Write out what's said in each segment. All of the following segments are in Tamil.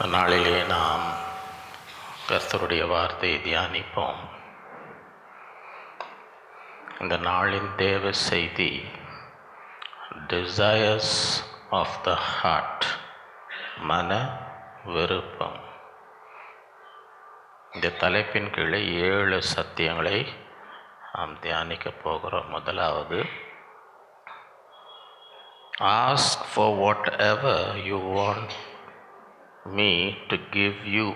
நாளிலே நாம் கர்த்தருடைய வார்த்தையை தியானிப்போம். இந்த நாளின் தேவ செய்தி டிசையர்ஸ் ஆஃப் த ஹார்ட், மன விருப்பம். இந்த தலைப்பின் கீழே 7 சத்தியங்களை நாம் தியானிக்க போகிறோம். முதலாவது, ask for whatever you want me to give you.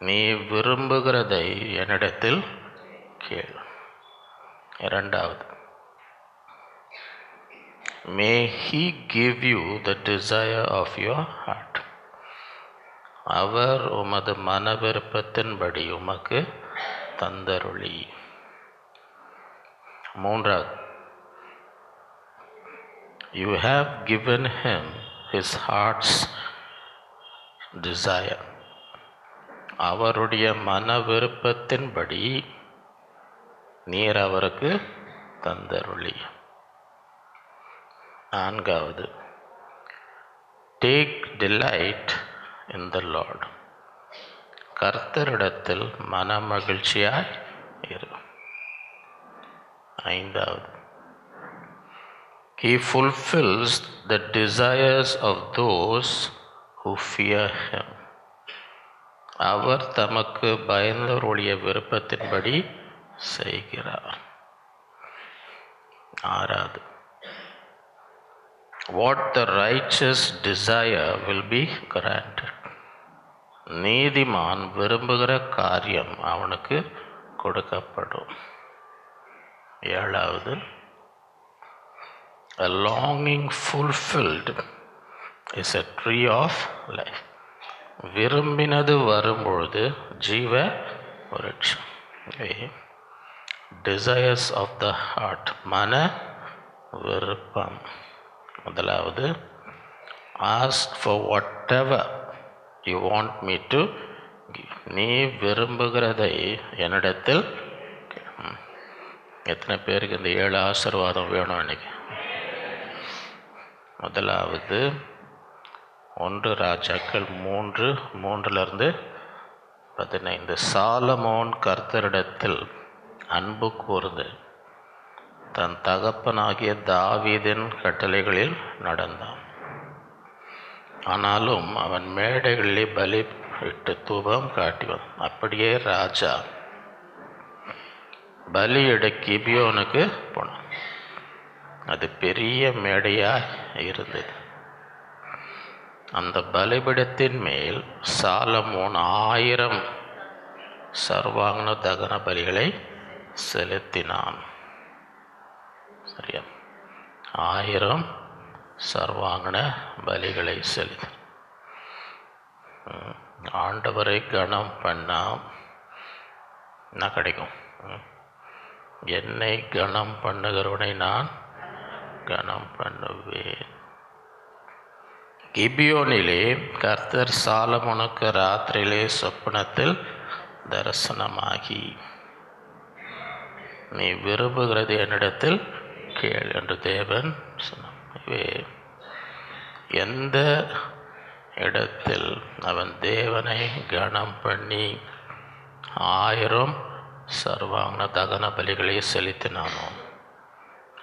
நீ விரும்புகிறதை என்னிடத்தில் கேள். இரண்டாவது, may he give you the desire of your heart. அவர் உமது மன விருப்பத்தின்படி உமக்கு தந்தருளி. மூன்றாவது, you have given him his heart's desire. அவருடைய மன விருப்பத்தின்படி நீர் அவருக்கு தந்தருளி. நான்காவது, take delight in the Lord. கர்த்தரிடத்தில் மன மகிழ்ச்சியாய் இரு. ஐந்தாவது, he fulfills the desires of those who fear him. அவர் தமக்கு பயந்தவருடைய விருப்பத்தின்படி செய்கிறார். ஆறாவது, what the righteous desire will be granted. நீதிமான் விரும்புகிற காரியம் அவனுக்கு கொடுக்கப்படும். ஏழாவது, a longing fulfilled is a tree of life. விரும்பினது வரும்பொழுது ஜீவ விருட்சம். desires of the heart, மன விருப்பம். முதலாவது, ask for whatever you want me to give. நீ விரும்புகிறதை என்னிடத்தில். எத்தனை பேருக்கு இந்த 7 ஆசீர்வாதம் வேணும் இன்னைக்கு? முதலாவது, 1 ராஜாக்கள் 3:3-15. சாலமோன் கர்த்தரிடத்தில் அன்பு கூர்ந்து தன் தகப்பனாகிய தாவீதின் கட்டளைகளில் நடந்தான். ஆனாலும் அவன் மேடைகளிலே பலி இட்டு தூபம் காட்டி வந்தான். அப்படியே ராஜா பலியிட கிபியோனுக்கு போனான். அது பெரிய மேடையாக இருந்தது. அந்த பலிபீடத்தின் மேல் சாலமோன் 1000 சர்வாங்க தகன பலிகளை செலுத்தினான். சரியா? 1000 சர்வாங்கன பலிகளை செலுத்தி ஆண்டவரை கனம் பண்ணா என்ன கிடைக்கும்? என்னை கனம் பண்ணுகிறவனை நான் கனம் பண்ணுவேன். கிபியோனிலே கர்த்தர் சாலமோனுக்கு ராத்திரியிலே சொப்பனத்தில் தரிசனமாகி, நீ விரும்புகிறது என்னிடத்தில் கேள் என்று தேவன் சொன்னார். எந்த இடத்தில் அவன் தேவனை கனம் பண்ணி 1000 சர்வாங்க தகன பலிகளை செலுத்தினானோ,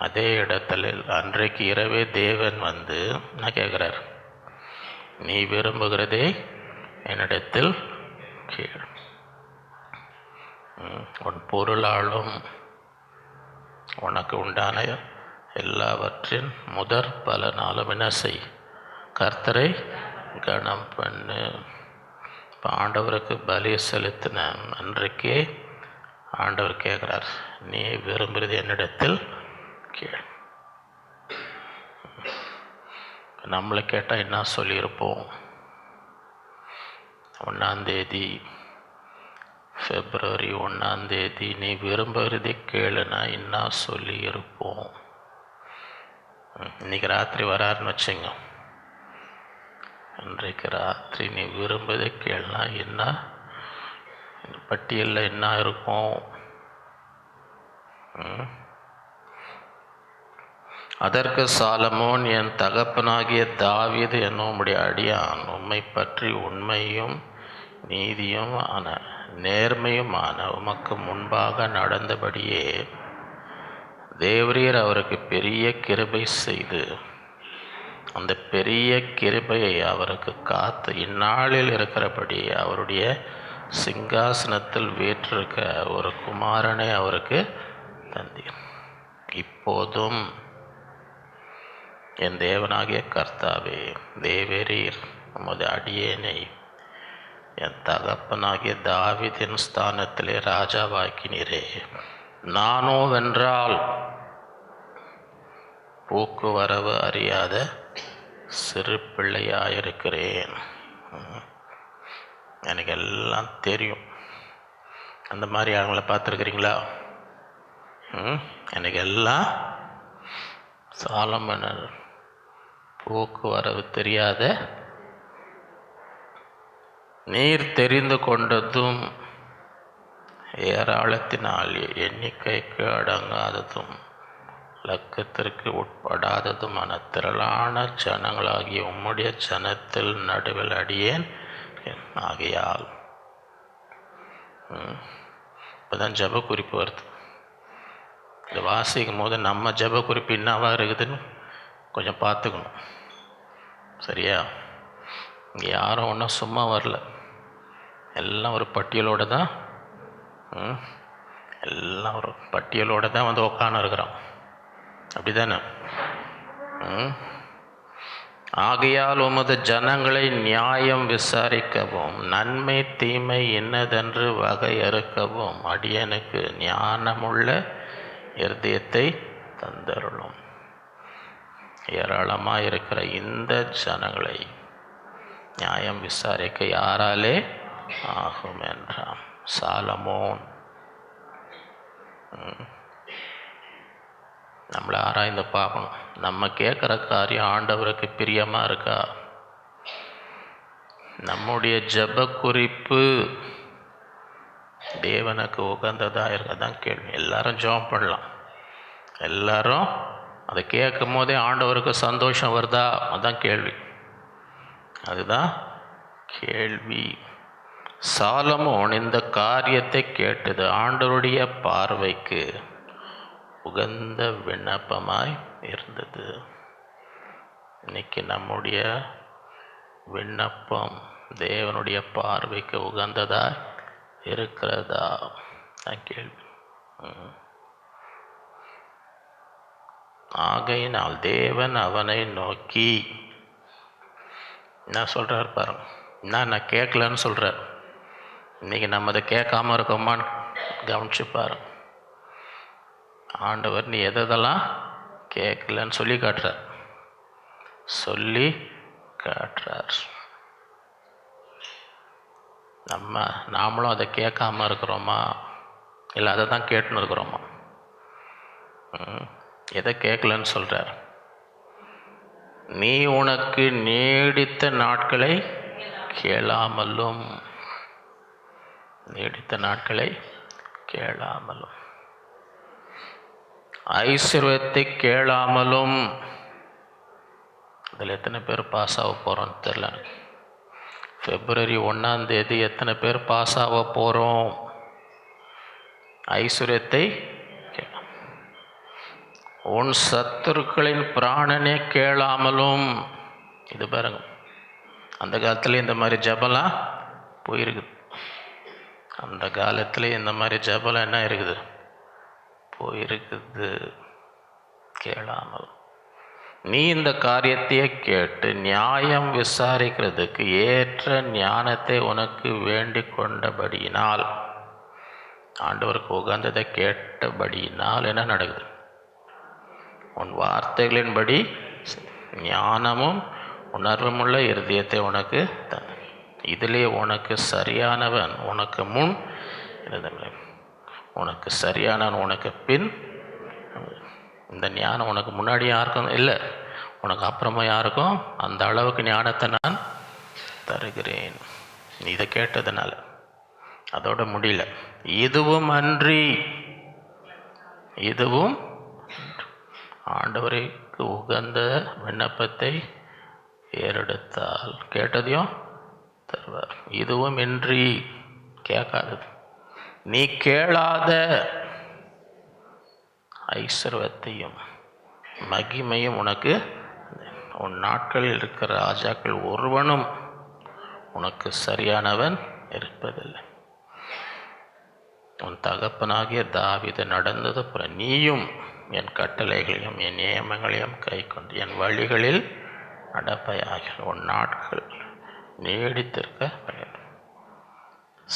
அதே இடத்துல அன்றைக்கு இரவே தேவன் வந்து என்ன கேட்குறார்? நீ விரும்புகிறதே என்னிடத்தில் கேள். உன் பொருளாலும் உனக்கு உண்டான எல்லாவற்றின் முதற் பலனாலும் என்ன செய்? கர்த்தரை கனம் பண்ணு. இப்போ ஆண்டவருக்கு பலி செலுத்தின அன்றைக்கே ஆண்டவர் கேட்குறார், நீ விரும்புகிறது என்னிடத்தில் கேள். நம்மளை கேட்டால் என்ன சொல்லியிருப்போம்? 1 February 1 நீ விரும்புகிறதை கேளுனா என்ன சொல்லியிருப்போம்? இன்றைக்கி ராத்திரி வராருன்னு வச்சுங்க. இன்றைக்கு ராத்திரி நீ விரும்புவதை கேளுனா என்ன பட்டியலில் என்ன இருக்கும்? அதற்கு சாலமோன், என் தகப்பனாகிய தாவீது என்னும் உம்முடைய அடியான் உம்மை பற்றி உண்மையும் நீதியுமான நேர்மையுமான உமக்கு முன்பாக நடந்தபடியே தேவரீர் அவருக்கு பெரிய கிருபை செய்து அந்த பெரிய கிருபையை அவருக்கு காத்து இந்நாளில் இருக்கிறபடி அவருடைய சிங்காசனத்தில் வீற்றிருக்க ஒரு குமாரனை அவருக்கு தந்தீர். இப்போதும் என் தேவனாகிய கர்த்தாவே, தேவரீர் உமது அடியேனை என் தகப்பனாகிய தாவீதின் ஸ்தானத்திலே ராஜாவாக்கினீரே. நானோ வென்றால் போக்குவரவு அறியாத சிறு பிள்ளையாயிருக்கிறேன். எனக்கு எல்லாம் தெரியும். அந்த மாதிரி ஆளுங்களை பார்த்துருக்குறீங்களா? எனக்கு எல்லாம் சாலமோன் போக்குவரவு தெரியாத, நீர் தெரிந்து கொண்டதும் ஏராளத்தினால் எண்ணிக்கைக்கு அடங்காததும் லக்கத்திற்கு உட்படாததுமான திரளான ஜனங்களாகிய உம்முடைய ஜனத்தில் நடுவில் அடியேன் ஆகையால். இப்போதான் ஜப குறிப்பு வருது. இதை வாசிக்கும் போது நம்ம ஜப குறிப்பு என்னவா இருக்குதுன்னு கொஞ்சம் பார்த்துக்கணும். சரியா? இங்கே யாரும் ஒன்றும் சும்மா வரல, எல்லாம் ஒரு பட்டியலோடு தான், எல்லாம் ஒரு பட்டியலோடு தான் வந்து உட்காந்து இருக்கிறோம். அப்படி தானே? ஆகையால் உமது ஜனங்களை நியாயம் விசாரிக்கவும் நன்மை தீமை என்னதென்று வகையறுக்கவும் அடியனுக்கு ஞானமுள்ள இருதயத்தை தந்தருளும். ஏராளமாக இருக்கிற இந்த ஜனங்களை நியாயம் விசாரிக்க யாராலே ஆகும் என்றான் சாலமோன். நம்மளை ஆராய்ந்து பார்க்கணும். நம்ம கேட்குற காரியம் ஆண்டவருக்கு பிரியமாக இருக்கா? நம்முடைய ஜப குறிப்பு தேவனுக்கு உகந்ததாக இருக்கதான் கேள்வி. எல்லாரும் ஜெபம் பண்ணலாம், எல்லாரும் அதை கேட்கும் போதே ஆண்டவருக்கு சந்தோஷம் வருதா? அதுதான் கேள்வி. அதுதான் கேள்வி. சாலமோன் இந்த காரியத்தை கேட்டது ஆண்டவருடைய பார்வைக்கு உகந்த விண்ணப்பமாய் இருந்தது. இன்னைக்கு நம்முடைய விண்ணப்பம் தேவனுடைய பார்வைக்கு உகந்ததா இருக்கிறதா? கேள்வி. ஆகையினால் தேவன் அவனை நோக்கி என்ன சொல்கிறார் பாருங்க. நான் கேட்கலன்னு சொல்கிறார். இன்றைக்கி நம்ம அதை கேட்காம இருக்கோமான்னு கவனிச்சு பாருங்க. ஆண்டவர் நீ எதெல்லாம் கேட்கலன்னு சொல்லி காட்டுறார். நாமளும் அதை கேட்காம இருக்கிறோமா, இல்லை அதை தான் கேட்டுன்னு இருக்கிறோமா? எதை கேட்கலன்னு சொல்கிறார்? நீ உனக்கு நீடித்த நாட்களை கேளாமலும், நீடித்த நாட்களை கேளாமலும், ஐஸ்வர்யத்தை கேளாமலும். இதில் எத்தனை பேர் பாஸ் ஆக போகிறோன்னு தெரில. February 1 எத்தனை பேர் பாஸ் ஆக போகிறோம்? ஐஸ்வர்யத்தை, உன் சத்துருக்களின் பிராணனே கேளாமலும். இது பாருங்க, அந்த காலத்தில் இந்த மாதிரி ஜபலாம் போயிருக்குது. அந்த காலத்தில் இந்த மாதிரி ஜபலாம் என்ன இருக்குது? போயிருக்குது. கேளாமல் நீ இந்த காரியத்தையே கேட்டு நியாயம் விசாரிக்கிறதுக்கு ஏற்ற ஞானத்தை உனக்கு வேண்டிக் கொண்டபடியினால், ஆண்டவருக்கு உகந்ததை கேட்டபடியினால் என்ன நடக்குது? உன் வார்த்தைகளின்படி ஞானமும் உணர்வுமுள்ள இருதயத்தை உனக்கு தந்த. இதிலே உனக்கு சரியானவன் உனக்கு முன், உனக்கு சரியானவன் உனக்கு பின். இந்த ஞானம் உனக்கு முன்னாடி யாருக்கும் இல்லை, உனக்கு அப்புறமா யாருக்கும் அந்த அளவுக்கு ஞானத்தை நான் தருகிறேன். நீ இதை கேட்டதுனால அதோட முடியல. இதுவும் அன்றி, இதுவும் ஆண்டவருக்கு அவருக்கு உகந்த விண்ணப்பத்தை ஏறெடுத்தால் கேட்டதையும் தருவார். இதுவும் இன்றி கேட்காதது, நீ கேளாத ஐஸ்வர்யத்தையும் மகிமையும் உனக்கு உன் நாட்களில் இருக்கிற ராஜாக்கள் ஒருவனும் உனக்கு சரியானவன் இருப்பதில்லை. உன் தகப்பனாகிய தாவீது நடந்தது போல நீயும் என் கட்டளைகளையும் என் நியமங்களையும் கை கொண்டு என் வழிகளில் நடப்பையாக உன் நாட்கள் நீடித்திருக்க வேண்டும்.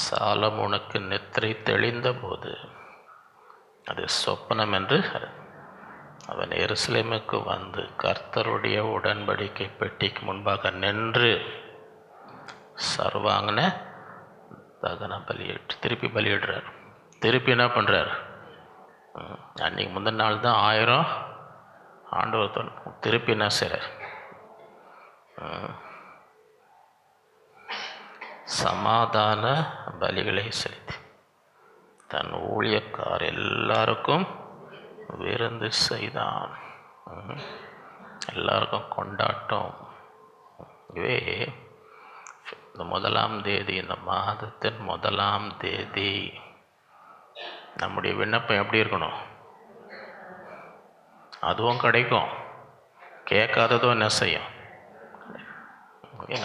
சாலமோனுக்கு நித்திரை தெளிந்த போது அது சொப்பனம் என்று அவன் எருசலேமுக்கு வந்து கர்த்தருடைய உடன்படிக்கை பெட்டிக்கு முன்பாக நின்று சர்வாங்கன தகன பலியிட்டு திருப்பி பலியிடுறார். திருப்பி என்ன பண்ணுறார்? அன்றைக்கி முந்தின நாள் தான் 1000 ஆண்டவர் திருப்பி என்ன செய்கிறார்? சமாதான பலிகளை செலுத்தி தன் ஊழியக்கார் எல்லாருக்கும் விருந்து செய்தான். எல்லாருக்கும் கொண்டாட்டம். இவே இந்த 1ஆம் தேதி, இந்த மாதத்தின் 1ஆம் தேதி நம்முடைய விண்ணப்பம் எப்படி இருக்கணும்? அதுவும் கிடைக்கும், கேட்காததும் என்ன செய்யும்?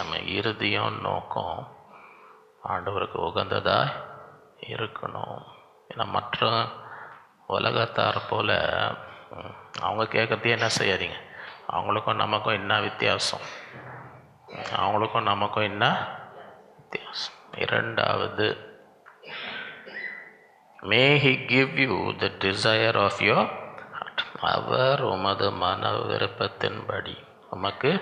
நம்ம இறுதியும் நோக்கம் ஆண்டவருக்கு உகந்ததாக இருக்கணும். ஏன்னா மற்ற உலகத்தார் போல் அவங்க கேட்குறதையே என்ன செய்யாதீங்க. அவங்களுக்கும் நமக்கும் என்ன வித்தியாசம்? அவங்களுக்கும் நமக்கும் என்ன வித்தியாசம்? 2வது, may he give you the desire of your heart. அவர் உமது மன விருப்பத்தின்படி உமக்கு.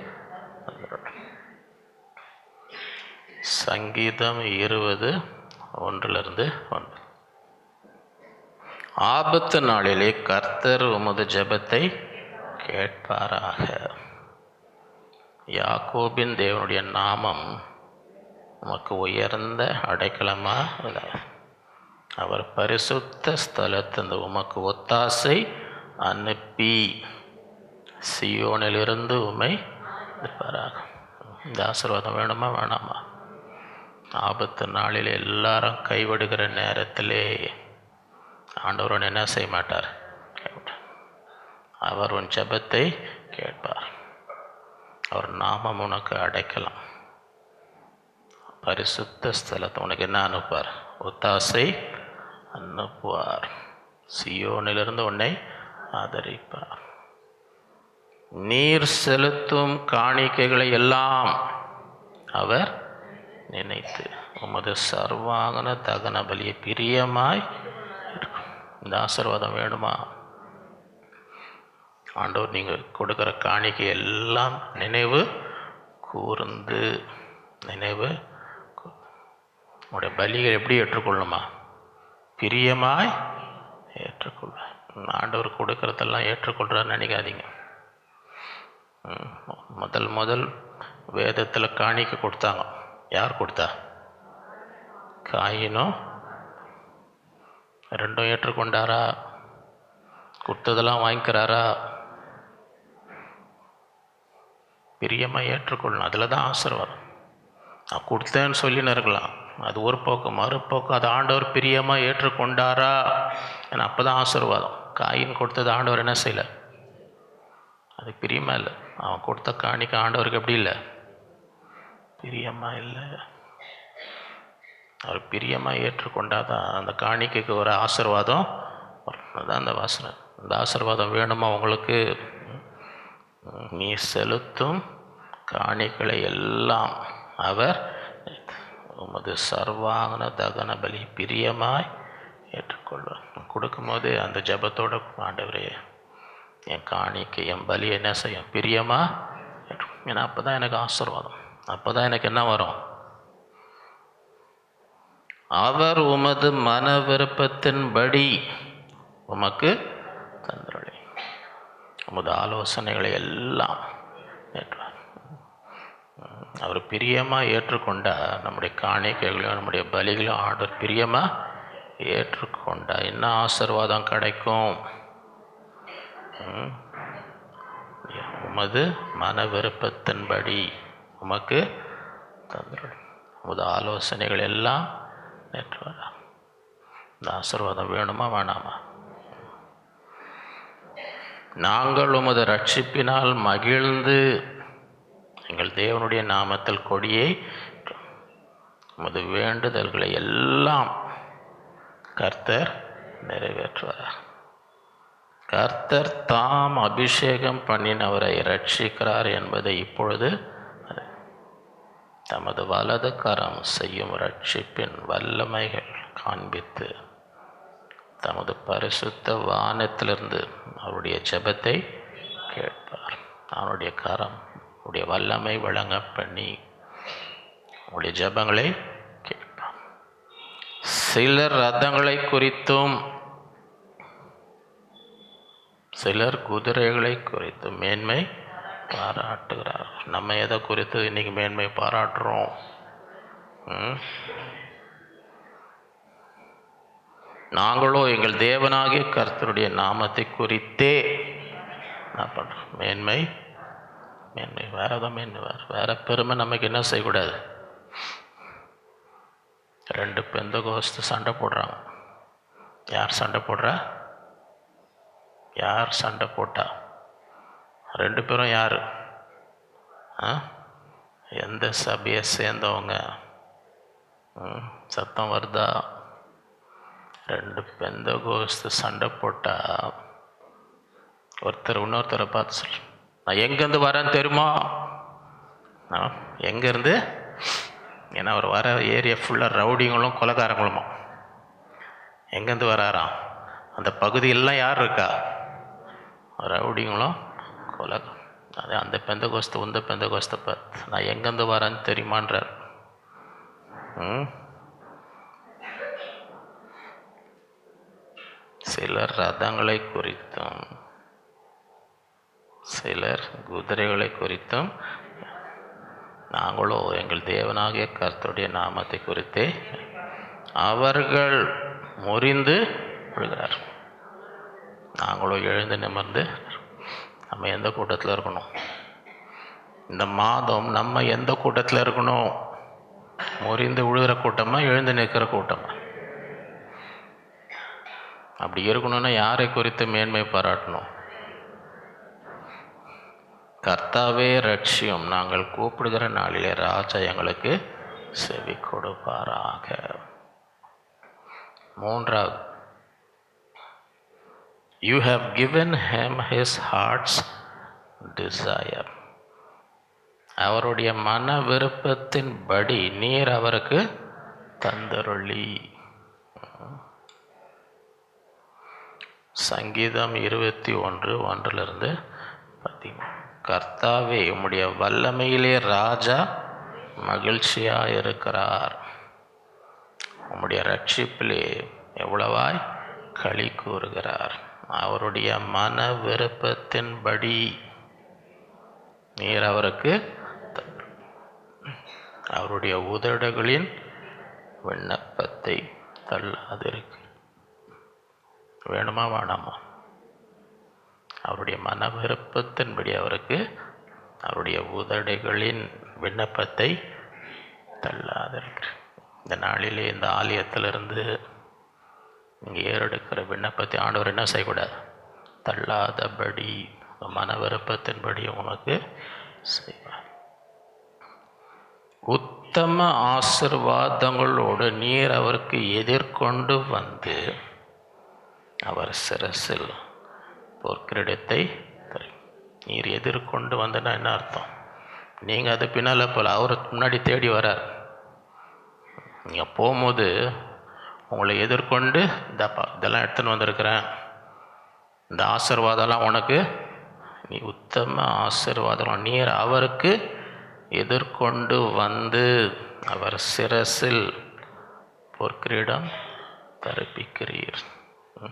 சங்கீதம் 20:1-9. ஆபத்து நாளிலே கர்த்தர் உமது ஜெபத்தை கேட்பாராக. யாக்கோபின் தேவனுடைய நாமம் உமக்கு உயர்ந்த அடைக்கலமாக, அவர் பரிசுத்த ஸ்தலத்திலிருந்து உமக்கு ஒத்தாசை அனுப்பி சியோனிலிருந்து உம்மை இருப்பாராக. இந்த ஆசீர்வாதம் வேணுமா வேணாமா? ஆபத்து நாளில் எல்லாரும் கைவிடுகிற நேரத்திலே ஆண்டவர் என்ன செய்ய மாட்டார்? அவர் உன் ஜெபத்தை கேட்பார். அவர் நாமம் உனக்கு அடைக்கலாம். பரிசுத்த ஸ்தலத்தை உனக்கு என்ன அனுப்புவார்? ஒத்தாசை அனுப்புவார். சியோனிலிருந்து உன்னை ஆதரிப்பார். நீர் செலுத்தும் காணிக்கைகளை எல்லாம் அவர் நினைத்து உமது சர்வாங்கன தகன பலியை பிரியமாய் இருக்கும். இந்த ஆசீர்வாதம் வேணுமா? ஆண்டவர் நீங்கள் கொடுக்குற காணிக்கை எல்லாம் நினைவு கூர்ந்து உங்களுடைய பலிகள் எப்படி ஏற்றுக்கொள்ளணுமா? பிரியமாய் ஏற்றுக்கொள்வேன். ஆண்டவர் கொடுக்கறதெல்லாம் ஏற்றுக்கொள்கிறான்னு நினைக்காதீங்க. முதல் வேதத்தில் காணிக்கை கொடுத்தாங்க. யார் கொடுத்தா? காயினும். 2 ஏற்றுக்கொண்டாரா? கொடுத்ததெல்லாம் வாங்கிக்கிறாரா? பிரியமாக ஏற்றுக்கொள்ளணும். அதில் தான் ஆசீர்வாதம். நான் கொடுத்தேன்னு சொல்லின்னு இருக்கலாம், அது ஒரு போக்கு. மறுபோக்கு அது ஆண்டவர் பிரியமாக ஏற்றுக்கொண்டாரா? ஏன்னா அப்போ தான் ஆசீர்வாதம். காயின் கொடுத்தது ஆண்டவர் என்ன செய்யலை? அது பிரியமாக இல்லை. அவன் கொடுத்த காணிக்க ஆண்டவருக்கு எப்படி இல்லை? பிரியமாக இல்லை. அவர் பிரியமாக ஏற்றுக்கொண்டாதான் அந்த காணிக்கைக்கு ஒரு ஆசீர்வாதம். அதுதான் அந்த வாசனை. இந்த ஆசீர்வாதம் வேணுமா உங்களுக்கு? நீ செலுத்தும் காணிக்கைகளை எல்லாம் அவர் உமது சர்வாங்கன தகன பலி பிரியமாய் ஏற்றுக்கொள்வார். கொடுக்கும்போது அந்த ஜபத்தோட, ஆண்டவரே என் காணிக்கை என் பலி என்ன செய்யும்? பிரியமாக ஏற்றும். ஏன்னா அப்போ தான் எனக்கு ஆசீர்வாதம். அப்போ தான் எனக்கு என்ன வரும்? அவர் உமது மன விருப்பத்தின்படி உமக்கு தந்தருளை உமது ஆலோசனைகளை எல்லாம் ஏற்றார். அவர் பிரியமாக ஏற்றுக்கொண்டா நம்முடைய காணிக்கைகளையும் நம்முடைய பலிகளையும் ஆண்டவர் பிரியமாக ஏற்றுக்கொண்டா என்ன ஆசீர்வாதம் கிடைக்கும்? உமது மன விருப்பத்தின்படி உமக்கு தந்துள்ளோம். உமது ஆலோசனைகள் எல்லாம் நேற்று வர. இந்த ஆசீர்வாதம் வேணுமா வேணாமா? நாங்கள் உமது ரட்சிப்பினால் மகிழ்ந்து எங்கள் தேவனுடைய நாமத்தில் கொடியை உமது வேண்டுதல்களை எல்லாம் கர்த்தர் நிறைவேற்றுவார். கர்த்தர் தாம் அபிஷேகம் பண்ணினவரை ரட்சிக்கிறார் என்பதை இப்பொழுது தமது வலது கரம் செய்யும் ரட்சிப்பின் வல்லமைகள் காண்பித்து தமது பரிசுத்த வானத்திலிருந்து அவருடைய ஜெபத்தை கேட்பார். அவனுடைய கரம் உடைய வல்லமை வழங்க பண்ணி உடைய ஜெபங்களை கேட்பார். சிலர் ரதங்களை குறித்தும் சிலர் குதிரைகளை குறித்தும் மேன்மை பாராட்டுகிறார். நம்ம எதை குறித்து இன்னைக்கு மேன்மை பாராட்டுறோம்? நாங்களோ எங்கள் தேவனாகிய கர்த்தருடைய நாமத்தை குறித்தே என்ன பண்ணுறோம்? மேன்மை மேன்மை வேற ஏதோ மேன்மை வேற பெருமை நமக்கு என்ன செய்யக்கூடாது. 2 பெந்தகோஸ்து சண்டை போடுறாங்க. யார் சண்டை போடுறா? யார் சண்டை போட்டா? 2 பேரும் யார்? எந்த சபையை சேர்ந்தவங்க? சத்தம் வருதா? 2 பெந்தகோஸ்து சண்டை போட்டா ஒருத்தர் இன்னொருத்தரை பார்த்து சொல்ற, நான் எங்கேருந்து வரேன்னு தெரியுமா? எங்கேருந்து? ஏன்னா அவர் வர ஏரியா ஃபுல்லாக ரவுடிங்களும் கொலைக்காரங்களுமா. எங்கேருந்து வராராம்? அந்த பகுதியெல்லாம் யார் இருக்கா? ரவுடிங்களும் கொலை. அது அந்த பெந்தகோஸ்து இந்த பெந்தகோஸ்தை பார்த்து நான் எங்கேருந்து வரேன்னு தெரியுமான்றார். சிலர் ரதங்களை குறித்தும் சிலர் குதிரைகளை குறித்தும் நாங்களோ எங்கள் தேவனாகிய கர்த்தருடைய நாமத்தை குறித்தே அவர்கள் முறிந்து விழுகிறார். நாங்களோ எழுந்து நிமிர்ந்து நம்ம எந்த கூட்டத்தில் இருக்கணும்? இந்த மாதம் நம்ம எந்த கூட்டத்தில் இருக்கணும்? முறிந்து விழுகிற கூட்டமா எழுந்து நிற்கிற கூட்டமா? அப்படி இருக்கணும்னா யாரை குறித்து மேன்மை பாராட்டணும்? கர்த்தாவே ரட்சியும், நாங்கள் கூப்பிடுகிற நாளிலே ராஜா எங்களுக்கு செவி கொடுப்பாராக. 3வது, you have given him his heart's desire. அவருடைய மன விருப்பத்தின்படி நீர் அவருக்கு தந்தருளி. சங்கீதம் 21:1 பார்த்தீங்கன்னா, கர்த்தாவே உம்முடைய வல்லமையிலே ராஜா மகிழ்ச்சியாக இருக்கிறார், உம்முடைய ரட்சிப்பிலே எவ்வளவாய் களி கூறுகிறார். அவருடைய மன விருப்பத்தின்படி நீர் அவருக்கு அவருடைய உதடுகளின் விண்ணப்பத்தை தள்ளாதிருக்கு. வேணுமா வேணாமா? அவருடைய மன விருப்பத்தின்படி அவருக்கு அவருடைய உதடுகளின் விண்ணப்பத்தை தள்ளாதிருக்கு. இந்த நாளிலே இந்த ஆலயத்திலிருந்து இங்கே ஏறெடுக்கிற விண்ணப்பத்தை ஆண்டவர் என்ன செய்யக்கூடாது? தள்ளாதபடி மன விருப்பத்தின்படி உனக்கு செய்வார். உத்தம ஆசீர்வாதங்களோடு நீர் அவருக்கு எதிர்கொண்டு வந்து அவர் சிரசில் பொற்கிரீடத்தை தரும். நீர் எதிர்கொண்டு வந்தனா என்ன அர்த்தம்? நீங்கள் அது பின்னால் போல, அவர் முன்னாடி தேடி வரார். நீங்கள் போகும்போது உங்களை எதிர்கொண்டு இதெல்லாம் எடுத்துன்னு வந்திருக்கிறேன், இந்த ஆசீர்வாதம்லாம் உனக்கு, நீ உத்தம ஆசீர்வாதம் நீர் அவருக்கு எதிர்கொண்டு வந்து அவர் சிரசில் பொற்கிரீடம் தரிப்பிக்கிறீர்.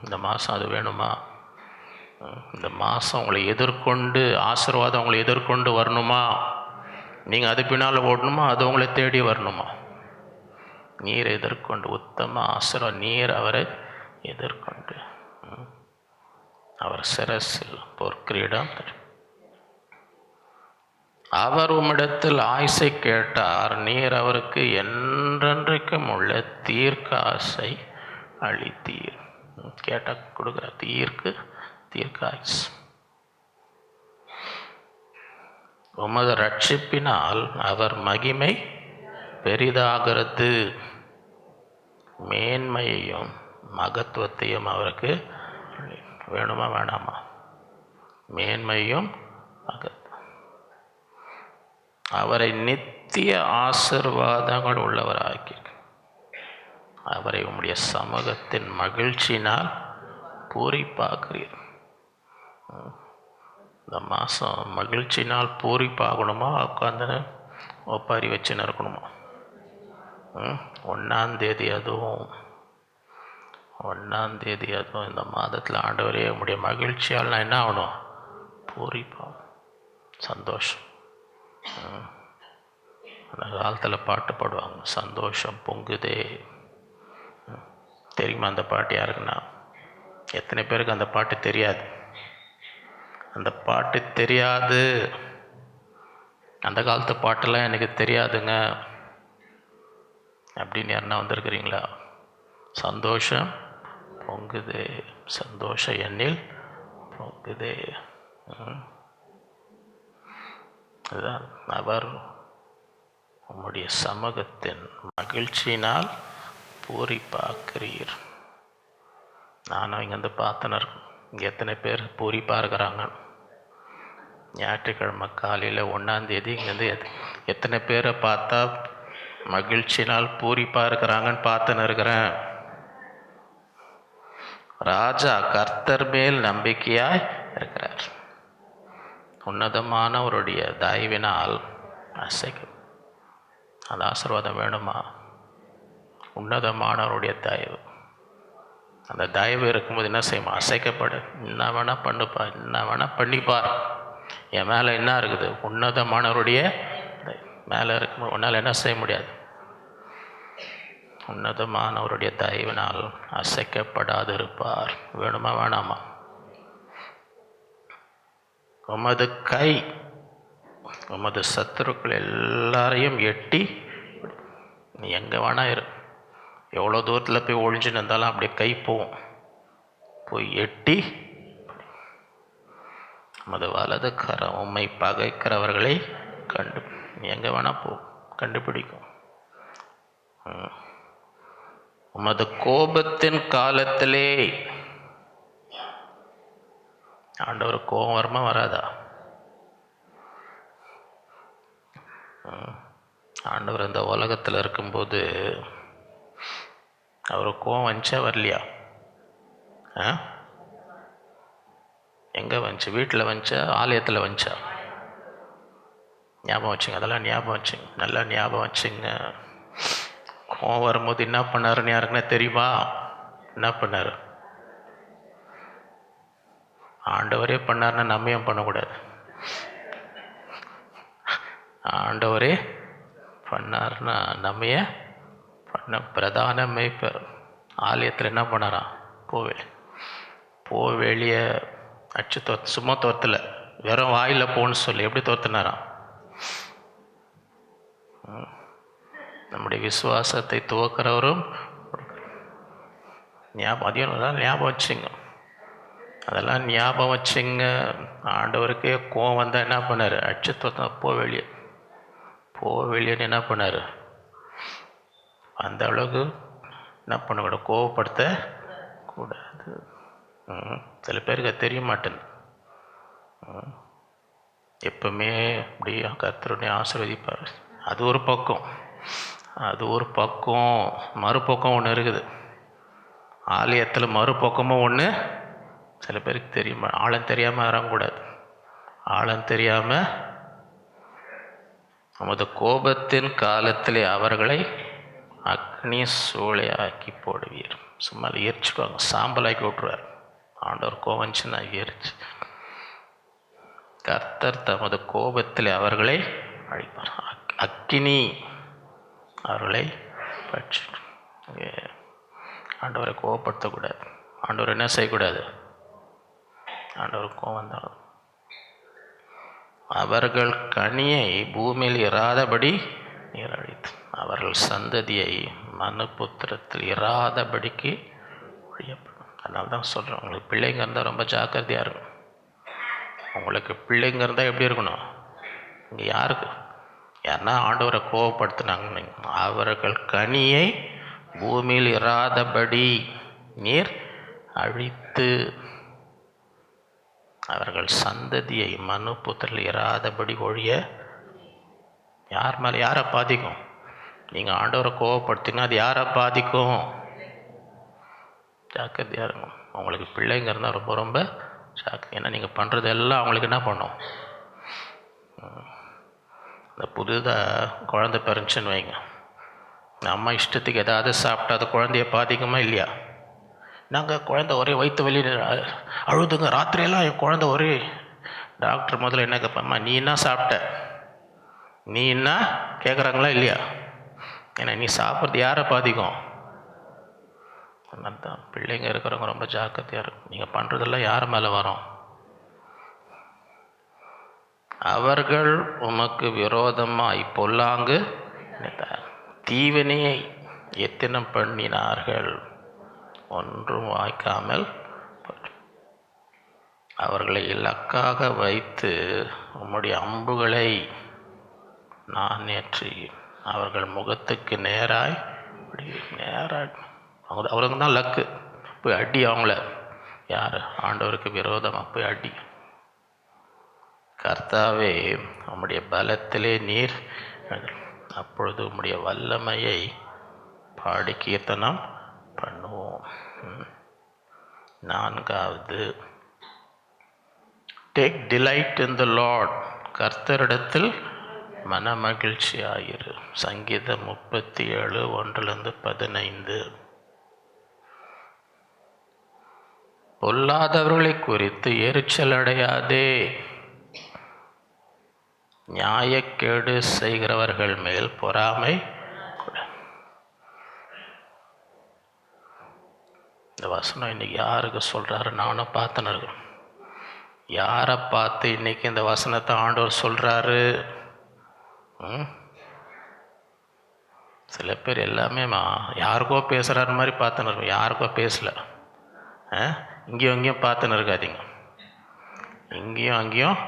இந்த மாதம் அது வேணுமா? இந்த மாதம் உங்களை எதிர்கொண்டு ஆசீர்வாதம் உங்களை எதிர்கொண்டு வரணுமா? நீங்கள் அது பின்னால் ஓடணுமா? அது உங்களை தேடி வரணுமா? நீர் எதிர்கொண்டு உத்தம ஆசீர்வாதம், நீர் அவரை எதிர்கொண்டு அவர் சிரசில் பொற்கிரீடம். அவர் உம்மிடத்தில் ஆயுசை கேட்டார், நீர் அவருக்கு என்றென்றைக்கும் உள்ள தீர்க்க ஆசை அளித்தீர். கேட்டால் கொடுக்குற தீர்க்க ஆயுஸ். உமது ரட்சிப்பினால் அவர் மகிமை பெரிதாகிறது. மேன்மையையும் மகத்துவத்தையும் அவருக்கு வேணுமா வேணாமா? மேன்மையும் அவரை நித்திய ஆசீர்வாதங்கள் உள்ளவராக்கி அவரை உம்முடைய சமூகத்தின் மகிழ்ச்சினால் பூரிப்பாக்குறீர். இந்த மாதம் மகிழ்ச்சினால் பூரிப்பாகணுமா, உட்காந்து ஒப்பாரி வச்சுன்னு இருக்கணுமா? 1ஆம் தேதி அதுவும் இந்த மாதத்தில் ஆண்டவரே உம்முடைய மகிழ்ச்சியால் நான் என்ன ஆகணும்? பூரிப்பாகும், சந்தோஷம். அந்த காலத்தில் பாட்டு பாடுவாங்க, சந்தோஷம் பொங்குதே. தெரியுமா அந்த பாட்டு யாருக்குன்னா? எத்தனை பேருக்கு அந்த பாட்டு தெரியாது? அந்த பாட்டு தெரியாது. அந்த காலத்து பாட்டெல்லாம் எனக்கு தெரியாதுங்க அப்படின்னு யாருன்னா வந்திருக்கிறீங்களா? சந்தோஷம் பொங்குதே, சந்தோஷம் எண்ணில் பொங்குதே. அதுதான் அவர் உம்முடைய சமூகத்தின் மகிழ்ச்சியினால் பூரிப்பாக்குறீர். நானும் இங்கேருந்து பார்த்தனர், இங்கே எத்தனை பேர் பூரிப்பாக இருக்கிறாங்க? ஞாயிற்றுக்கிழமை காலையில் 1ஆம் தேதி இங்கேருந்து எத்தனை பேரை பார்த்தா மகிழ்ச்சினால் பூரிப்பாக இருக்கிறாங்கன்னு பார்த்துன்னு இருக்கிறேன். ராஜா கர்த்தர் மேல் நம்பிக்கையாய் இருக்கிறார். உன்னதமானவருடைய தயவினால் அசைக்கும். அந்த ஆசீர்வாதம் வேணுமா? உன்னதமானவருடைய தயவு. அந்த தயவு இருக்கும்போது என்ன செய்யுமா? அசைக்கப்படு. என்ன வேணால் பண்ணுப்பா, என்ன வேணால் பண்ணிப்பார். என் மேலே என்ன இருக்குது? உன்னதமானவருடைய மேலே இருக்கும்போது உன்னால் என்ன செய்ய முடியாது? உன்னதமானவருடைய தயவினால் அசைக்கப்படாது இருப்பார். வேணுமா வேணாமா? உமது கை உமது சத்துருக்கள் எல்லாரையும் எட்டி, நீ எங்கே வேணா இரு, எவ்வளோ தூரத்தில் போய் ஒழிஞ்சுன்னு இருந்தாலும் அப்படியே கை போகும், போய் எட்டி. உமது வலது கரம் உம்மை பகைக்கிறவர்களை நீ எங்கே வேணா போ, கண்டுபிடிக்கும். உமது கோபத்தின் காலத்திலே, ஆண்டவர் கோபம் வருமா வராதா? ஆண்டவர் இந்த உலகத்தில் இருக்கும்போது அவர் கோபம் வந்துச்சா வரலையா? எங்கே வந்துச்சு? வீட்டில் வந்துச்சா, ஆலயத்தில் வந்துச்சா? ஞாபகம் வச்சுங்க, அதெல்லாம் ஞாபகம் வச்சுங்க, நல்லா ஞாபகம் வச்சுங்க. கோவம் வரும்போது என்ன பண்ணாருன்னு யாருக்குன்னா தெரியுமா? என்ன பண்ணார்? ஆண்டவரே பண்ணாருன்னா நம்மையும் பண்ணக்கூடாது. ஆண்டவரே பண்ணாருன்னா நம்மைய பண்ண. பிரதான மேய்ப்பர் ஆலயத்தில் என்ன பண்ணாராம்? வெளியே அச்சு சும்மா தோர்த்தல, வெறும் வாயில் போன்னு சொல்லி எப்படி தோர்த்தினாராம்? நம்முடைய விசுவாசத்தை துவக்கிறவரும் அதெல்லாம் ஞாபகம் வச்சுங்க, அதெல்லாம் ஞாபகம் வச்சுங்க. ஆண்டவருக்கே கோவம் வந்தால் என்ன பண்ணார்? அச்சு தோத்த வெளியேன்னு என்ன பண்ணார்? அந்த அளவுக்கு என்ன பண்ணக்கூடாது? கோவப்படுத்த கூடாது. சில பேருக்கு அது தெரிய மாட்டேன். எப்பவுமே இப்படி கர்த்தருடைய ஆசீர்வதிப்பார். அது ஒரு பக்கம். மறுபக்கம் ஒன்று இருக்குது. ஆலயத்தில் மறுபக்கமும் ஒன்று சில பேருக்கு தெரியுமா? ஆழம் தெரியாமல் இறங்கக்கூடாது. ஆழம் தெரியாமல் நமது கோபத்தின் காலத்திலே அவர்களை அக்னி சூளையாக்கி போடுவீர். சும்மா எரிச்சுக்குவாங்க, சாம்பலாக்கி விட்டுருவார். ஆண்டவர் கோவஞ்சுன்னா எரிச்சு. கர்த்தர் தமது கோபத்தில் அவர்களை அழிப்பார். அக்கினி அவர்களை பற்றி. ஆண்டவரை கோவப்படுத்தக்கூடாது. ஆண்டவர் என்ன செய்யக்கூடாது? ஆண்டவர் கோவம் தான். அவர்கள் கனியை பூமியில் இராதபடி நீர் அழித்து, அவர்கள் சந்ததியை மனுபுத்திரத்தில் இராதபடிக்கு ஒழியப்படும். அதனால தான் சொல்கிறேன், உங்களுக்கு பிள்ளைங்க இருந்தால் ரொம்ப ஜாக்கிரதையாக இருக்கும். உங்களுக்கு பிள்ளைங்க இருந்தால் எப்படி இருக்கணும்? இங்கே யாருக்கு யாருன்னா ஆண்டவரை கோவப்படுத்தினாங்க, அவர்கள் கனியை பூமியில் இராதபடி நீர் அழித்து, அவர்கள் சந்ததியை மனுபுத்திரத்தில் இராதபடி ஒழிய. யார் மேலே யாரை பாதிக்கும்? நீங்கள் ஆண்டவரை கோவப்படுத்தினா அது யாரை பாதிக்கும்? ஜாக்கிரதையாக இருக்கும். உங்களுக்கு பிள்ளைங்க இருந்தால் ரொம்ப ரொம்ப ஏன்னா நீங்கள் பண்ணுறது எல்லாம் அவங்களுக்கு என்ன பண்ணும்? இந்த புதுதாக குழந்தை பிறந்துச்சுன்னு வைங்க, அம்மா இஷ்டத்துக்கு ஏதாவது சாப்பிட்டா அது குழந்தைய பாதிக்குமா இல்லையா? நாங்கள் குழந்தை ஒரே வயிற்று வலி அழுதுங்க, ராத்திரியெல்லாம் என் குழந்தை ஒரே. டாக்டர் முதல்ல என்ன கேட்பாம்மா, நீ என்ன சாப்பிட்ட, நீ என்ன கேட்குறாங்களா இல்லையா? ஏன்னா நீ சாப்பிட்றது யாரை பாதிக்கும்? அதனால தான் பிள்ளைங்க இருக்கிறவங்க ரொம்ப ஜாக்கிரதையாக இருக்கும். நீங்கள் பண்ணுறதெல்லாம் யார் மேலே வரும்? அவர்கள் உமக்கு விரோதமாய் பொல்லாங்கு தீவினையை எத்தனம் பண்ணினார்கள், ஒன்றும் வாய்க்காமல் அவர்களை இலக்காக வைத்து உம்முடைய அம்புகளை நான் ஏற்றி அவர்கள் முகத்துக்கு நேராய் அவருக்கு தான் லக்கு. போய் அடி அவங்கள. யார்? ஆண்டவருக்கு விரோதமாக போய் அடி. கர்த்தாவே உம்முடைய பலத்திலே நீர், அப்பொழுது உம்முடைய வல்லமையை பாடி கீர்த்தனம் பண்ணுவோம். 4வது, take delight in the Lord, கர்த்தரிடத்தில் மன மகிழ்ச்சியாயிரு. சங்கீதம் 37 1-15. பொல்லாதவர்களை குறித்து எரிச்சல் அடையாதே, நியாயக்கேடு செய்கிறவர்கள் மேல் பொறாமை. இந்த வசனம் இன்னைக்கு யாருக்கு சொல்கிறாரு? நானும் பார்த்தேன்னு இருக்கேன். யாரை பார்த்து இன்னைக்கு இந்த வசனத்தை ஆண்டவர் சொல்கிறாரு? சில பேர் எல்லாமே யாருக்கோ பேசுகிறாரு மாதிரி பார்த்துன்னு இருக்கோம், யாருக்கோ பேசலை. இங்கேயும் அங்கேயும் பார்த்துன்னு இருக்காதீங்க, இங்கேயும் அங்கேயும்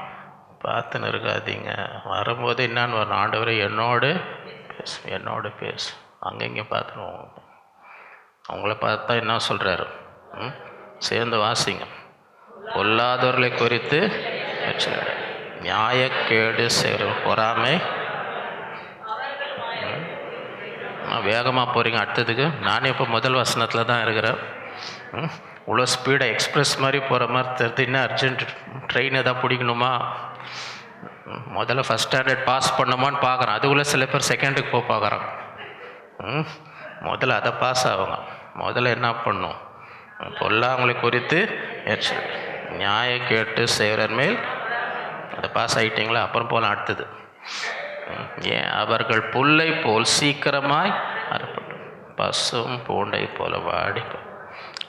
பார்த்துன்னு இருக்காதீங்க. வரும்போது என்னான்னு வரணும், ஆண்டவரே என்னோடு பேசு, என்னோடு பேசு. அங்கங்கேயும் பார்த்துருவோம். அவங்கள பார்த்தா என்ன சொல்கிறாரு? சேர்ந்து வாசிங்க. பொல்லாதவர்களை குறித்து நியாயக்கேடு செய்கிற பொறாமை. வேகமாக போகிறீங்க அடுத்ததுக்கு. நானே இப்போ முதல் வசனத்தில் தான் இருக்கிறேன். இவ்வளோ ஸ்பீடாக எக்ஸ்பிரஸ் மாதிரி போகிற மாதிரி தெரியுது. இன்னும் அர்ஜென்ட் ட்ரெயின் எதாவது பிடிக்கணுமா? முதல்ல ஃபஸ்ட் ஸ்டாண்டர்ட் பாஸ் பண்ணோமான்னு பார்க்குறேன். அதுக்குள்ளே சில பேர் செகண்டுக்கு போக பார்க்குறான். முதல்ல அதை பாஸ் ஆகுங்க. முதல்ல என்ன பண்ணும்? பொல்லாங்களை குறித்து நியாய கேட்டு செய்கிறர் மேல் அதை பாஸ் ஆகிட்டிங்களா? அப்புறம் போகலாம் அடுத்தது. ஏன் அவர்கள் புல்லை போல் சீக்கிரமாய் அறுப்படும், பசும் பூண்டை போல வாடி.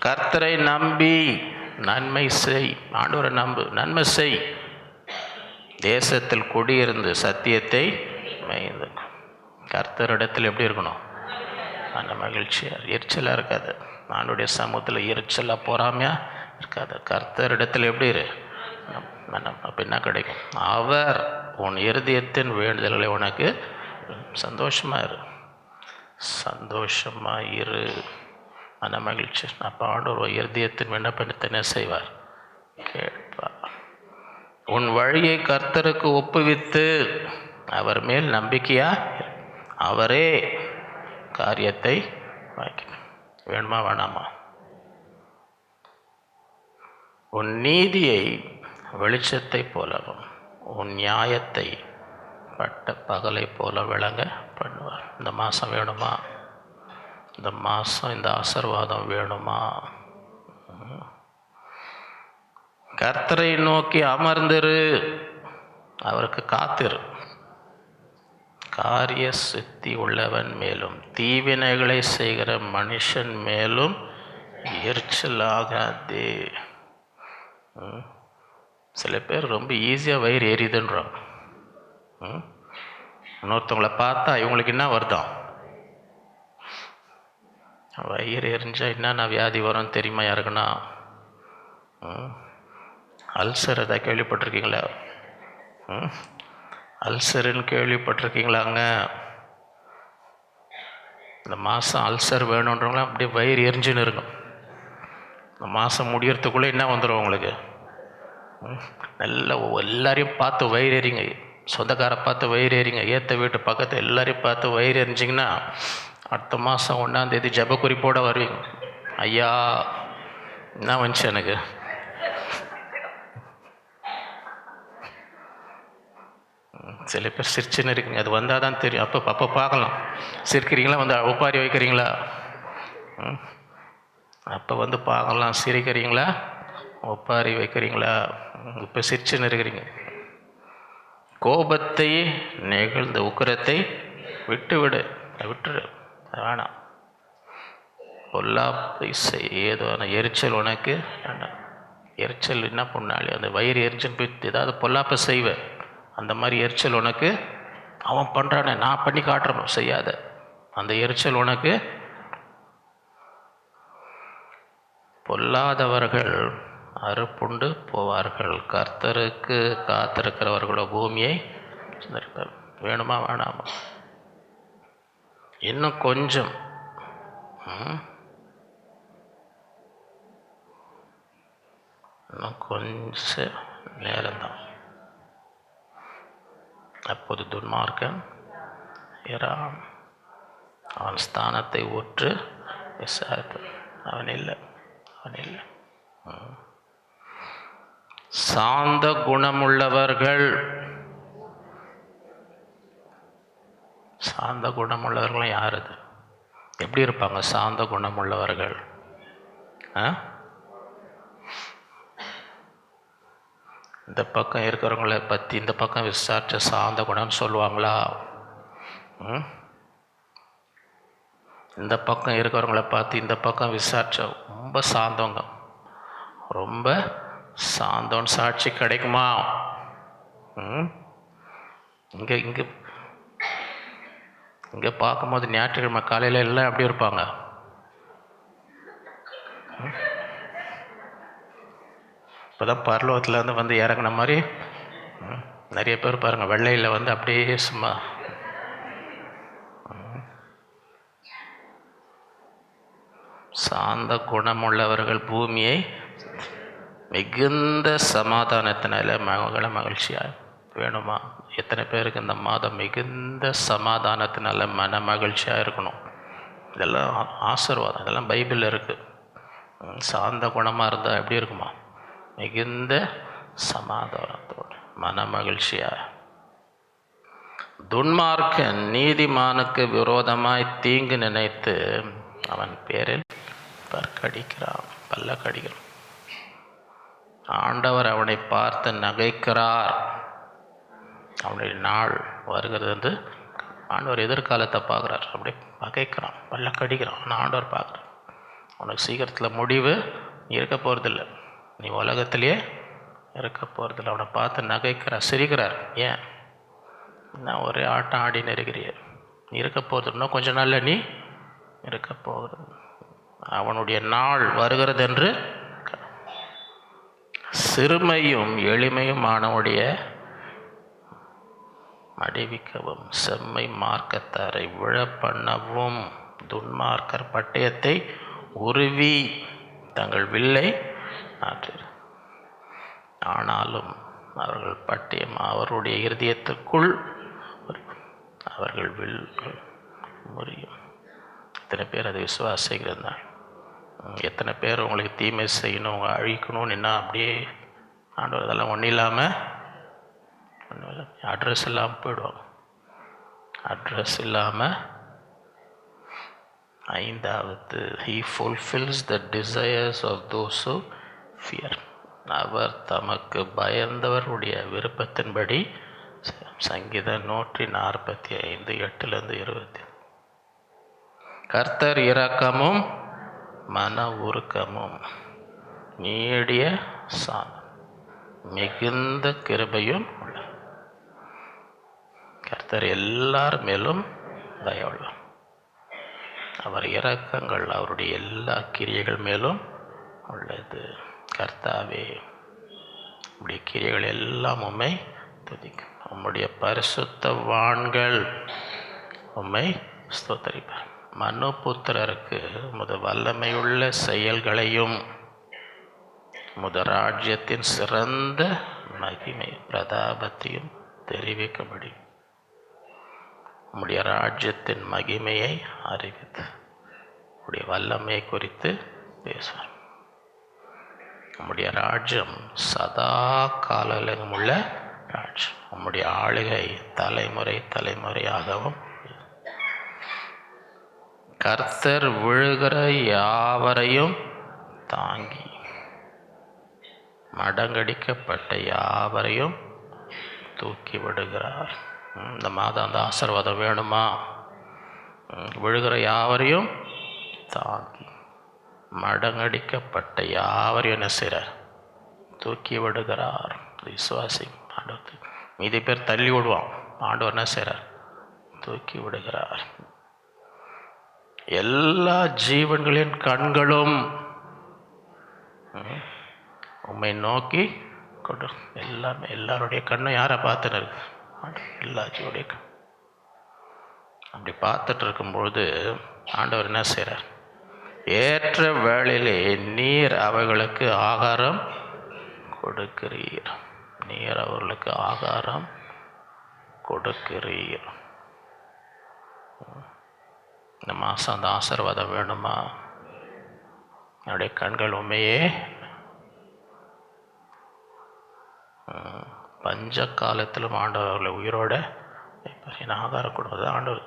கர்த்தரை நம்பி நன்மை செய். ஆண்டவரை நம்பு, நன்மை செய். தேசத்தில் குடியிருந்து சத்தியத்தை மேய்ந்து. கர்த்தரிடத்தில் எப்படி இருக்கணும்? அந்த மகிழ்ச்சியாக, எரிச்சலாக இருக்காது. ஆண்டோடைய சமூகத்தில் எரிச்சலாக பொறாமையாக இருக்காது. கர்த்தரிடத்தில் எப்படி இரு? அப்போ என்ன கிடைக்கும்? அவர் உன் இருதயத்தின் வேண்டுதல்களை உனக்கு சந்தோஷமாக இரு, சந்தோஷமாக இரு, மன மகிழ்ச்சி. அப்போ ஆண்டவர் இருதயத்தின் விண்ணப்பத்தை என்ன செய்வார்? கேட்பார். உன் வழியை கர்த்தருக்கு ஒப்புவித்து அவர் மேல் நம்பிக்கையா, அவரே காரியத்தை வாய்க்கணும். வேணுமா வேணாமா? உன் நீதியை வெளிச்சத்தை போலவும் உன் நியாயத்தை பட்ட பகலை போல விளங்க பண்ணுவார். இந்த மாதம் வேணுமா? இந்த மாதம் இந்த ஆசீர்வாதம் வேணுமா? கர்த்தரை நோக்கி அமர்ந்திரு, அவருக்கு காத்திரு. காரிய சித்தி உள்ளவன் மேலும் தீவினைகளை செய்கிற மனுஷன் மேலும் எரிச்சலாகாதே. சில பேர் ரொம்ப ஈஸியாக வயிறு எரியுதுன்றாங்க. இன்னொருத்தவங்களை பார்த்தா இவங்களுக்கு என்ன வருதம்? வயிறு எரிஞ்சால் என்னென்ன வியாதி வரும்னு தெரியுமா யாருக்குன்னா? அல்சர் எதாவது கேள்விப்பட்டிருக்கீங்களா? அல்சருன்னு கேள்விப்பட்டிருக்கீங்களாங்க? இந்த மாதம் அல்சர் வேணுன்றவங்களாம் அப்படியே வயிறு எரிஞ்சுன்னு இருக்கும். இந்த மாதம் முடியறதுக்குள்ளே என்ன வந்துடும் உங்களுக்கு? நல்லா எல்லாரையும் பார்த்து வயிறு எறிங்க, சொந்தக்காரை பார்த்து வயிறு எறிங்க, ஏற்ற வீட்டு பக்கத்து எல்லாரையும் பார்த்து வயிறு எரிஞ்சிங்கன்னா அடுத்த மாதம் 1ஆம் தேதி ஜப குறிப்போடு வருவீங்க. ஐயா என்ன வந்துச்சு எனக்கு? சில பேர் சிரிச்சுன்னு இருக்குங்க, அது வந்தால் தான் தெரியும். அப்போ பார்க்கலாம். சிரிக்கிறீங்களா? வந்து ஒப்பாரி வைக்கிறீங்களா? அப்போ வந்து பார்க்கலாம். சிரிக்கிறீங்களா? ஒப்பாரி வைக்கிறீங்களா? இப்போ சிரிச்சுன்னு இருக்கிறீங்க. கோபத்தை நெகிழ்ந்த உக்கிரத்தை விட்டுவிடு, விட்டுடு, வேணாம். பொல்லாப்பை ஏதோன எரிச்சல் உனக்கு வேண்டாம். எரிச்சல் என்ன பண்ணாலே அந்த வயிறு எரிச்சல் போய் ஏதாவது பொல்லாப்பை செய்வேன், அந்த மாதிரி எரிச்சல் உனக்கு. அவன் பண்ணுறானே நான் பண்ணி காட்டுறேன், செய்யாத. அந்த எரிச்சல் உனக்கு. பொல்லாதவர்கள் அறுப்புண்டு போவார்கள், கர்த்தருக்கு காத்திருக்கிறவர்களோ பூமியை சிந்தரிப்பார். வேணுமா வேணாமா? இன்னும் கொஞ்சம் இன்னும் கொஞ்சம் நேரம்தான். அப்போது துன்மார்க்கன் இரான், அவன் ஸ்தானத்தை ஊற்று விசாரிப்பான். அவன் இல்லை. சாந்த குணமுள்ளவர்கள், சாந்த குணமுள்ளவர்களும் யார்? அது எப்படி இருப்பாங்க சாந்த குணமுள்ளவர்கள்? இந்த பக்கம் இருக்கிறவங்கள பற்றி இந்த பக்கம் விசாரிச்ச சாந்த குணம்னு சொல்லுவாங்களா? இந்த பக்கம் இருக்கிறவங்கள பார்த்து இந்த பக்கம் விசாரிச்ச ரொம்ப சாந்தவங்க, ரொம்ப சாந்தோன்னு சாட்சி கிடைக்குமா? இங்கே இங்கே இங்கே பார்க்கும்போது ஞாயிற்றுக்கிழமை காலையில் எல்லாம் எப்படி இருப்பாங்க? இப்போ தான் பரலோகத்துலேருந்து வந்து இறங்கின மாதிரி நிறைய பேர் பாருங்கள், வெள்ளையில் வந்து அப்படியே சும்மா சாந்த குணமுள்ளவர்கள் பூமியை மிகுந்த சமாதானத்தினால மகிழ்ச்சியாக. வேணுமா? எத்தனை பேருக்கு இந்த மாதம் மிகுந்த சமாதானத்தினால மன மகிழ்ச்சியாக இருக்கணும்? இதெல்லாம் ஆசீர்வாதம், இதெல்லாம் பைபிளில் இருக்குது. சாந்த குணமாக இருந்தால் எப்படி இருக்குமா? மிகுந்த சமாதானத்தோடு மன மகிழ்ச்சியாக. துன்மார்க்கன் நீதிமானுக்கு விரோதமாய் தீங்கு நினைத்து அவன் பேரில் பல்ல கடிக்கிறான். ஆண்டவர் அவனை பார்த்து நகைக்கிறார். அவனுடைய நாள் வருகிறது என்று ஆண்டவர் எதிர்காலத்தை பார்க்குறார். அப்படி பகைக்கிறான், பல்ல கடிக்கிறான். ஆனால் ஆண்டவர் பார்க்குறார், உனக்கு சீக்கிரத்தில் முடிவு இருக்க போகிறதில்ல, நீ உலகத்திலேயே இருக்க போகிறதில்ல. அவனை பார்த்து நகைக்கிறார், சிரிக்கிறார். ஏன் நான் ஒரே ஆட்டம் ஆடின்னு இருக்கிறிய, நீ இருக்க போகிறது இன்னும் கொஞ்ச நாளில் நீ இருக்க போகிறது. அவனுடைய நாள் வருகிறது என்று சிறுமையும் எளிமையுமானவுடைய மடிவிக்கவும் செம்மை மார்க்கத்தாரை விழ பண்ணவும் துன்மார்க்கர் பட்டயத்தை உருவி தங்கள் வில்லை ஆற்றார். ஆனாலும் அவர்கள் பட்டயம் அவருடைய இருதயத்திற்குள் அவர்கள் வில்கள் முறியும். எத்தனை பேர் அதை விசுவாசிக்கிறார்? எத்தனை பேர் உங்களுக்கு தீமை செய்யணும், உங்களை அழிக்கணும்னு என்ன அப்படியே ஆண்டவர் அதெல்லாம் ஒன்றும் இல்லாமல் அட்ரஸ் இல்லாமல் போயிடுவாங்க. அட்ரஸ் இல்லாமல். ஐந்தாவது, he fulfills the desires of those who fear. அவர் தமக்கு பயந்தவருடைய விருப்பத்தின்படி. சங்கீதம் 145 8-20. கர்த்தர் இரக்கமும் மன உருக்கமும் நீடிய சாந்தம். மிகுந்த கிருபையும் உள்ள. கர்த்தர் எல்லார் மேலும் தயவுள்ளவர். அவர் இரக்கங்கள் அவருடைய எல்லா கிரியைகள் மேலும் உள்ளது. கர்த்தாவே, உம்முடைய கிரியைகள் எல்லாம் உம்மை துதிக்கும். உம்முடைய பரிசுத்தவான்கள் உம்மை ஸ்தோத்தரிப்பார். மனுபுத்திரருக்கு உமது வல்லமையுள்ள செயல்களையும் உமது ராஜ்யத்தின் சிறந்த மகிமை பிரதாபத்தையும் தெரிவிக்கும்படி உம்முடைய ராஜ்யத்தின் மகிமையை அறிவித்து உம்முடைய வல்லமையை குறித்து பேசுவார். உம்முடைய ராஜ்யம் சதா காலமும் உள்ள ராஜ்யம். உம்முடைய ஆளுகை தலைமுறை தலைமுறையாகவும். கர்த்தர் விழுகிற யாவரையும் தாங்கி மடங்கடிக்கப்பட்ட யாவரையும் தூக்கி விடுகிறார். இந்த மாதம் அந்த ஆசீர்வாதம் வேணுமா? விழுகிற யாவரையும் தாங்கி மடங்கடிக்கப்பட்ட யாவரையும் என்ன செய்கிறார்? தூக்கி விடுகிறார். விசுவாசி ஆண்டவர். மீதி பேர் தள்ளி விடுவான், ஆண்டவர் என்ன செய்கிறார்? தூக்கி விடுகிறார். எல்லா ஜீவன்களின் கண்களும் உம்மை நோக்கி கொண்டு. எல்லாமே எல்லாருடைய கண்ணும் யாரை பார்த்துன்னு இருக்கு? எல்லா ஜீவனுடைய கண். அப்படி பார்த்துட்டு இருக்கும்பொழுது ஆண்டவர் என்ன செய்கிறார்? ஏற்ற வேளையிலே நீர் அவைகளுக்கு ஆகாரம் கொடுக்கிறீர். நீர் அவர்களுக்கு ஆகாரம் கொடுக்கிறீர். இந்த மாதம் அந்த ஆசீர்வாதம் வேணுமா? என்னுடைய கண்கள் உண்மையே பஞ்ச காலத்திலும் ஆண்டவர்களை உயிரோட என்ன ஆகாரம் கொடுப்பது. ஆண்டவர்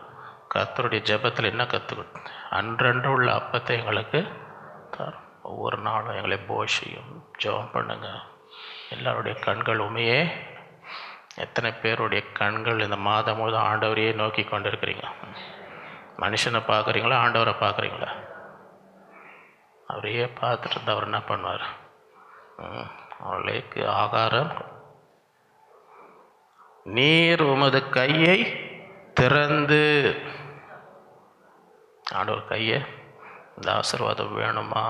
கர்த்தருடைய ஜெபத்தில் என்ன கற்றுக்கொடு? அன்றன்று உள்ள அப்பத்தை எங்களுக்கு தரும். ஒவ்வொரு நாளும் எங்களை போஷியும். ஜெபம் பண்ணுங்க. எல்லாருடைய கண்கள் உண்மையே. எத்தனை பேருடைய கண்கள் இந்த மாதம் முழுதும் ஆண்டவரையே நோக்கி கொண்டு இருக்கிறீங்க? மனுஷனை பார்க்குறீங்களா? ஆண்டவரை பார்க்குறீங்களா? அவரையே பார்த்துட்டு இருந்தால் அவர் என்ன பண்ணுவார்? அவர்களுக்கு ஆகாரம். நீர் உமது கையை திறந்து. ஆண்டவர் கையை, இந்த ஆசீர்வாதம் வேணுமா?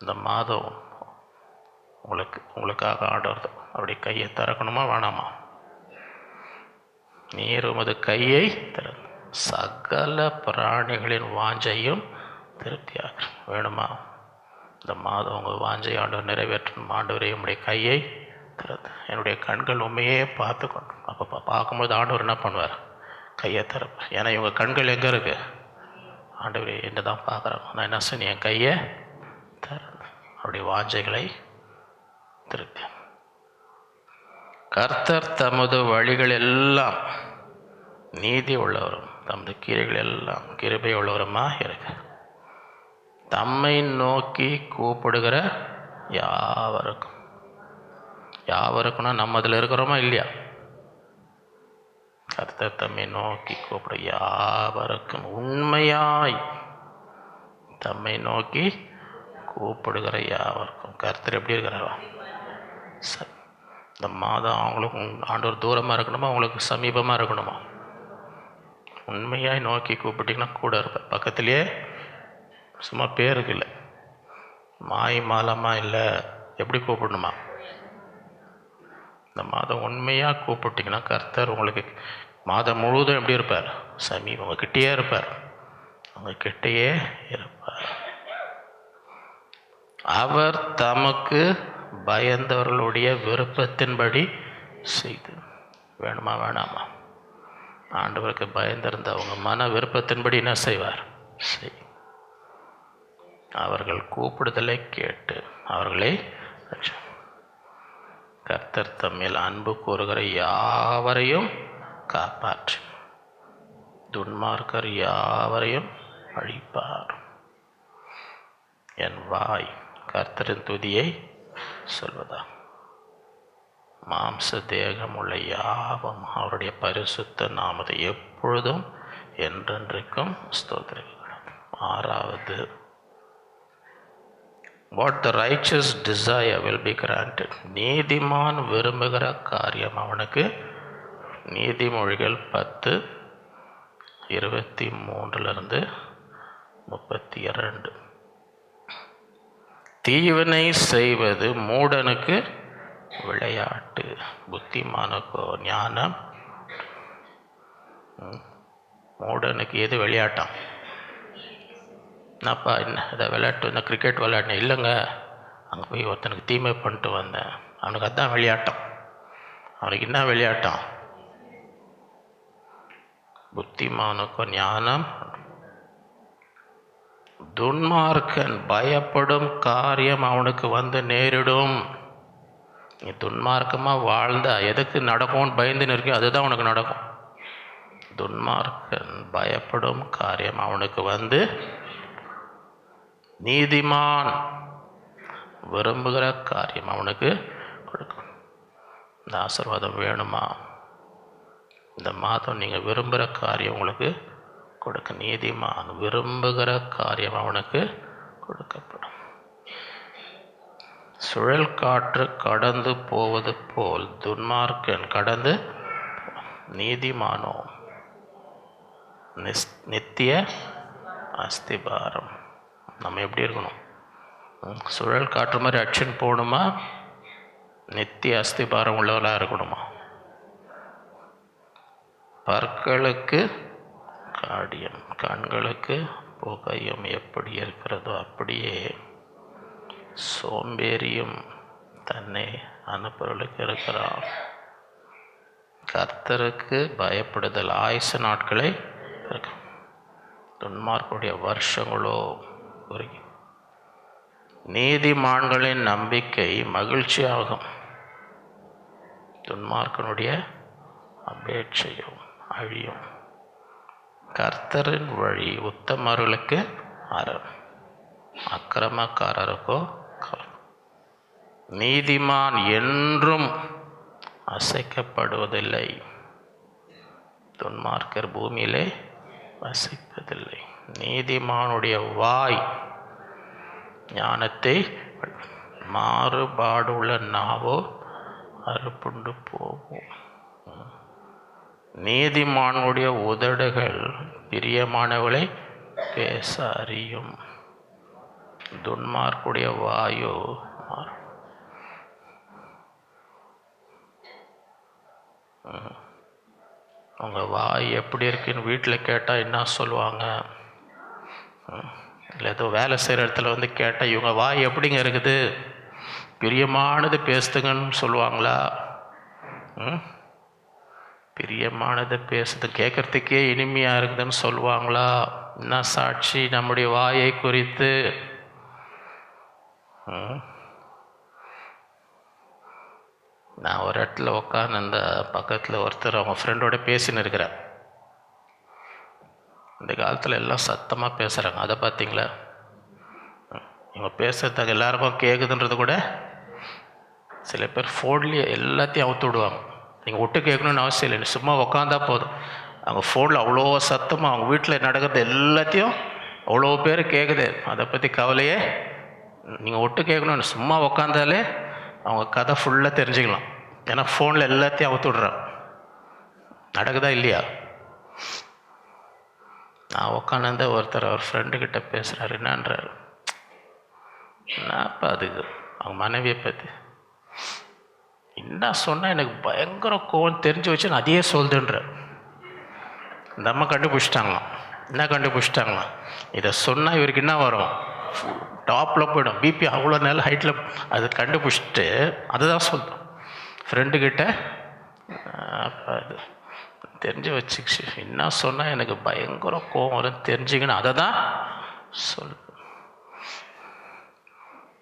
இந்த மாதம் உங்களுக்காக ஆண்டவர் அவருடைய கையை திறக்கணுமா வேணாமா? நீர் உமது கையை திறந்து சகல பிராணிகளின் வாஞ்சையும் திருப்தியாக வேணுமா? இந்த மாதம் உங்கள் வாஞ்சை ஆண்டவர் நிறைவேற்றணும். ஆண்டவரே உம்முடைய கையை திறந்து. என்னுடைய கண்கள் உண்மையே பார்த்து கொண்டு. அப்போ பார்க்கும்போது ஆண்டவர் என்ன பண்ணுவார்? கையை திறப்பார். ஏன்னா இவங்க கண்கள் எங்கே இருக்கு? ஆண்டவரே என்ன தான் பார்க்குறாங்க. நான் என்ன சொன்னேன்? என் கையை திறந்து அவருடைய வாஞ்சைகளை திருப்தி. கர்த்தர் தமது வழிகள் எல்லாம் நீதி உள்ளவரும் தமது கிரைகள் எல்லாம் கிருபை உள்ளவருமா இருக்கு. தம்மை நோக்கி கூப்பிடுகிற யாவருக்கும். யாவருக்குன்னா நம்ம அதில் இருக்கிறோமா இல்லையா? கர்த்தர் தம்மை நோக்கி கூப்பிட யாவருக்கும் உண்மையாய் தம்மை நோக்கி கூப்பிடுகிற யாவருக்கும். கர்த்தர் எப்படி இருக்கிறாரா? இந்த மாதம் அவங்களுக்கு ஆண்டவர் தூரமாக இருக்கணுமா? அவங்களுக்கு சமீபமாக இருக்கணுமா? உண்மையாய் நோக்கி கூப்பிட்டிங்கன்னா கூட இருப்பேன். பக்கத்துலேயே, சும்மா பேருக்கு இல்லை, மாய் மாலமாக இல்லை. எப்படி கூப்பிடணுமா? இந்த மாதம் உண்மையாக கூப்பிட்டிங்கன்னா கர்த்தர் உங்களுக்கு மாதம் முழுவதும் எப்படி இருப்பார்? சமீபம். உங்ககிட்டயே இருப்பார். உங்ககிட்டயே இருப்பார். அவர் தமக்கு பயந்தவர்களுடைய விருப்பத்தின்படி செய்து. வேணுமா வேணாமா? ஆண்டவருக்கு பயந்திருந்த அவங்க மன விருப்பத்தின்படி என்ன செய்வார்? செய். அவர்கள் கூப்பிடுதலை கேட்டு அவர்களை கர்த்தர் தம்மில் அன்பு கூறுகிற யாவரையும் காப்பாற்று. துன்மார்க்கர் யாவரையும் அழிப்பார். என் வாய் கர்த்தரின் துதியை சொல்வதா. மாம்ச தேகம் உள்ள யாவும் அவருடைய பரிசுத்த நாமத்தை எப்பொழுதும் என்றென்றைக்கும் ஸ்தோத்திரிக்கிறார். 6வது, what the riches desire will be granted. நீதிமான் விரும்புகிற காரியம் அவனுக்கு. நீதிமொழிகள் 10:23-32. தீவினை செய்வது மூடனுக்கு விளையாட்டு, புத்திமானுக்கோ ஞானம். மூடனுக்கு எது விளையாட்டாம்? என்னப்பா என்ன இதை விளையாட்டு, இந்த கிரிக்கெட் விளையாடினேன். இல்லைங்க, அங்கே போய் ஒருத்தனுக்கு தீமை பண்ணிட்டு வந்தேன். அவனுக்கு அதுதான் விளையாட்டம். அவனுக்கு என்ன விளையாட்டம்? புத்திமானுக்கோ ஞானம். துன்மார்க்கன் பயப்படும் காரியம் அவனுக்கு வந்து நேரிடும். நீ துன்மார்க்கமாக வாழ்ந்தா எதுக்கு நடக்கும்னு பயந்துன்னு இருக்கியோ அதுதான் உனக்கு நடக்கும். துன்மார்க்கன் பயப்படும் காரியம் அவனுக்கு வந்து, நீதிமான் விரும்புகிற காரியம் அவனுக்கு கொடுக்கும். இந்த ஆசீர்வாதம் வேணுமா? இந்த மாதம் நீங்கள் விரும்புகிற காரியம் உங்களுக்கு கொடுக்க. நீதிமான் விரும்புகிற காரியம் அவனுக்கு கொடுக்கப்படும். சுழல் காற்று கடந்து போவது போல் துன்மார்க்கன் கடந்து, நீதிமானோ நித்திய அஸ்திபாரம். நம்ம எப்படி இருக்கணும்? சுழல் காற்று மாதிரி அடிச்சுன்னு போகணுமா? நித்திய அஸ்திபாரம் உள்ளவர்களாக இருக்கணுமா? பற்களுக்கு காடியம் கண்களுக்கு புகையும் எப்படி இருக்கிறதோ அப்படியே சோம்பேறியும் தன்னை அனுப்புறவர்களுக்கு இருக்கிறான். கர்த்தருக்கு பயப்படுதல் ஆயுசு நாட்களை இருக்கும். துன்மார்க்குடைய வருஷங்களோ குறுகி. நீதிமான்களின் நம்பிக்கை மகிழ்ச்சியாகும், துன்மார்க்கனுடைய அபேட்சையும் அழியும். கர்த்தரின் வழி உத்தமர்களுக்கு அரண், அக்கிரமக்காரருக்கோ. நீதிமான் என்றும் அசைக்கப்படுவதில்லை, துன்மார்க்கர் பூமியிலே வசிப்பதில்லை. நீதிமானுடைய வாய் ஞானத்தை, மாறுபாடுள்ள நாவோ அறுப்புண்டு போகும். நீதிமானுடைய உதடுகள் பிரியமானவளை பேச அறியும், துன்மார்க்குடைய வாயோ மாறும். உங்கள் வாய் எப்படி இருக்குன்னு வீட்டில் கேட்டால் என்ன சொல்லுவாங்க? இல்லை ஏதோ வேலை செய்கிற இடத்துல வந்து கேட்டால் இவங்க வாய் எப்படிங்க இருக்குது, பிரியமானது பேசுதுங்கன்னு சொல்லுவாங்களா? பிரியமானது பேசுது கேட்குறதுக்கே இனிமையாக இருக்குதுன்னு சொல்லுவாங்களா? என்ன சாட்சி நம்முடைய வாயை குறித்து? நான் ஒரு இடத்துல உட்காந்து அந்த பக்கத்தில் ஒருத்தர் அவங்க ஃப்ரெண்டோட பேசின்னு இருக்கிறேன். இந்த காலத்தில் எல்லாம் சத்தமாக பேசுகிறாங்க, அதை பார்த்தீங்களா? இவங்க பேசுகிறதுக்கு எல்லாருக்கும் கேட்குதுன்றது கூட சில பேர் ஃபோன்லேயே எல்லாத்தையும் அவுத்து விடுவாங்க. நீங்கள் ஒட்டு கேட்கணுன்னு அவசியம் இல்லை, சும்மா உக்காந்தா போதும். அவங்க ஃபோனில் அவ்வளோ சத்தமாக அவங்க வீட்டில் நடக்கிறது எல்லாத்தையும் அவ்வளோ பேர் கேட்குது. அதை பற்றி கவலையே. நீங்கள் ஒட்டு கேட்கணுன்னு சும்மா உக்காந்தாலே அவங்க கதை ஃபுல்லாக தெரிஞ்சுக்கலாம். ஏன்னா ஃபோனில் எல்லாத்தையும் அவுத்து விட்றாங்க. நடக்குதா இல்லையா? நான் உக்காந்து ஒருத்தர் அவர் ஃப்ரெண்டுக்கிட்ட பேசுகிறாரு. என்னன்றார்? என்னப்பா அதுக்கு அவங்க மனைவியை பற்றி என்ன சொன்னால் எனக்கு பயங்கர கோவம் தெரிஞ்சு வச்சு நான் அதையே சொல்லுதுன்ற. இந்த அம்மா கண்டுபிடிச்சிட்டாங்களாம். என்ன கண்டுபிடிச்சிட்டாங்களாம்? இதை சொன்னால் இவருக்கு என்ன வரும்? டாப்பில் போய்டும், பிபி அவ்வளோ நேரம் ஹைட்டில். அது கண்டுபிடிச்சிட்டு அதுதான் சொல்லுது ஃப்ரெண்டுக்கிட்ட. அப்போ அது தெரிஞ்சு வச்சுக்கிச்சு. என்ன சொன்னால் எனக்கு பயங்கர கோவம் வரும் தெரிஞ்சுக்கணும், அதை தான் சொல்லு.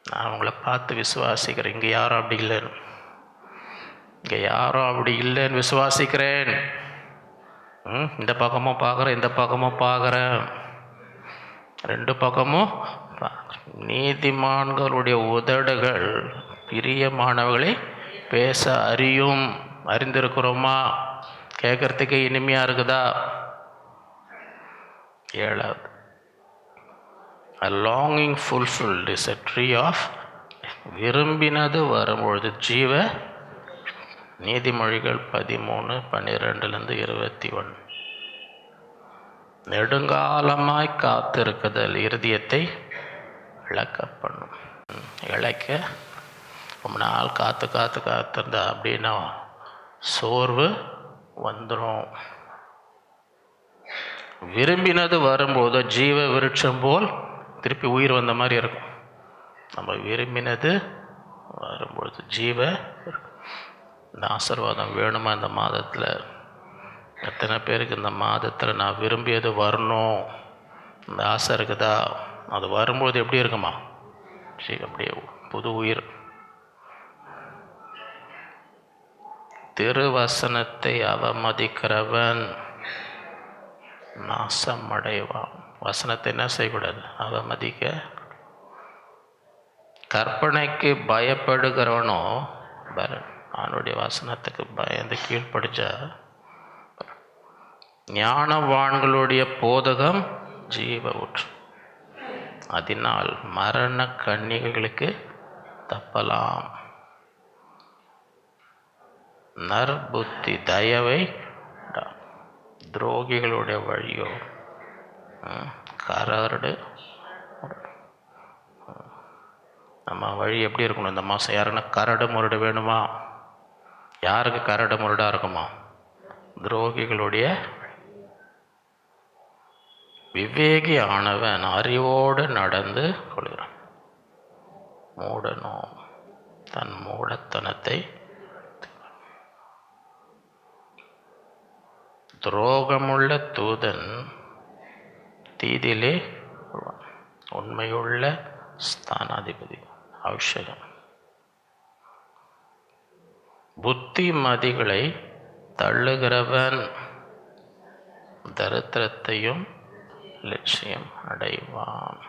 நான் அவங்கள பார்த்து விசுவாசிக்கிறேன். இங்கே யாரும் அப்படி இல்லைன்னு, இங்கே யாரும் அப்படி இல்லைன்னு விசுவாசிக்கிறேன். இந்த பக்கமும் பார்க்குறேன், இந்த பக்கமும் பார்க்குறேன், ரெண்டு பக்கமும் பார்க்குறேன். நீதிமான்களுடைய உதடுகள் பிரியமானவர்களை பேச அறியும். அறிந்திருக்கிறோமா? கேட்குறதுக்கே இனிமையாக இருக்குதா? 7வது, A longing fulfilled is a tree of விரும்பினது வரும்பொழுது ஜீவ. நீதிமொழிகள் 13:12-21. நெடுங்காலமாய் காத்திருக்குதல் இருதயத்தை இழக்க பண்ணும். இழைக்க ரொம்ப நாள் காத்திருந்தா அப்படின்னா சோர்வு வந்துடும். விரும்பினது வரும்போது ஜீவ விருட்சம் போல் திருப்பி உயிர் வந்த மாதிரி இருக்கும். நம்ம விரும்பினது வரும்பொழுது ஜீவ. இந்த ஆசீர்வாதம் வேணுமா? இந்த மாதத்தில் எத்தனை பேருக்கு இந்த மாதத்தில் நான் விரும்பியது வரணும் இந்த ஆசை இருக்குதா? அது வரும்போது எப்படி இருக்குமா? அப்படியே புது உயிர். திருவசனத்தை அவமதிக்கிறவன் நாசம் அடைவான். வசனத்தை என்ன செய்யக்கூடாது? அவமதிக்க. கற்பனைக்கு பயப்படுகிறவனோ பலன். அவனுடைய வசனத்துக்கு பயந்து கீழ்ப்படிச்சா. ஞானவான்களுடைய போதகம் ஜீவ ஊற்று, அதனால் மரண கன்னிகைகளுக்கு தப்பலாம். நற்புத்தி தயவை, துரோகிகளுடைய வழியோ கரடு. நம்ம வழி எப்படி இருக்கணும் இந்த மாதம்? யாருன்னா கரடு முரடு வேணுமா? யாருக்கு கரடு முரடாக இருக்குமா? துரோகிகளுடைய. விவேகி ஆனவன் அறிவோடு நடந்து கொள்கிறான். மூடனோ தன் மூடத்தனத்தை. துரோகமுள்ள தூதன் தீதிலே உண்மையுள்ள ஸ்தானாதிபதி அவசியம். புத்திமதிகளை தள்ளுகிறவன் தரித்திரத்தையும் லட்சியம் அடைவான்.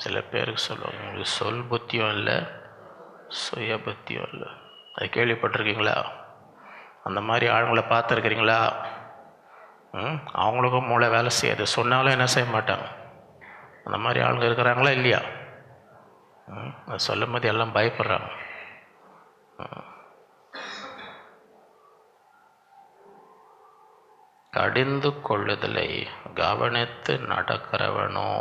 சில பேருக்கு சொல்லுவாங்க, உங்களுக்கு சொல் புத்தியும் இல்லை சுய புத்தியும் இல்லை. அது கேள்விப்பட்டிருக்கீங்களா? அந்த மாதிரி ஆளுங்களை பார்த்துருக்கிறீங்களா? அவங்களுக்கும் மூளை வேலை செய்யாது, சொன்னாலும் என்ன செய்ய மாட்டாங்க. அந்த மாதிரி ஆளுங்க இருக்கிறாங்களா இல்லையா? அது சொல்லும் போது எல்லாம் பயப்படுறாங்க. கடிந்து கொள்ளுதலை கவனித்து நடக்கிறவனோ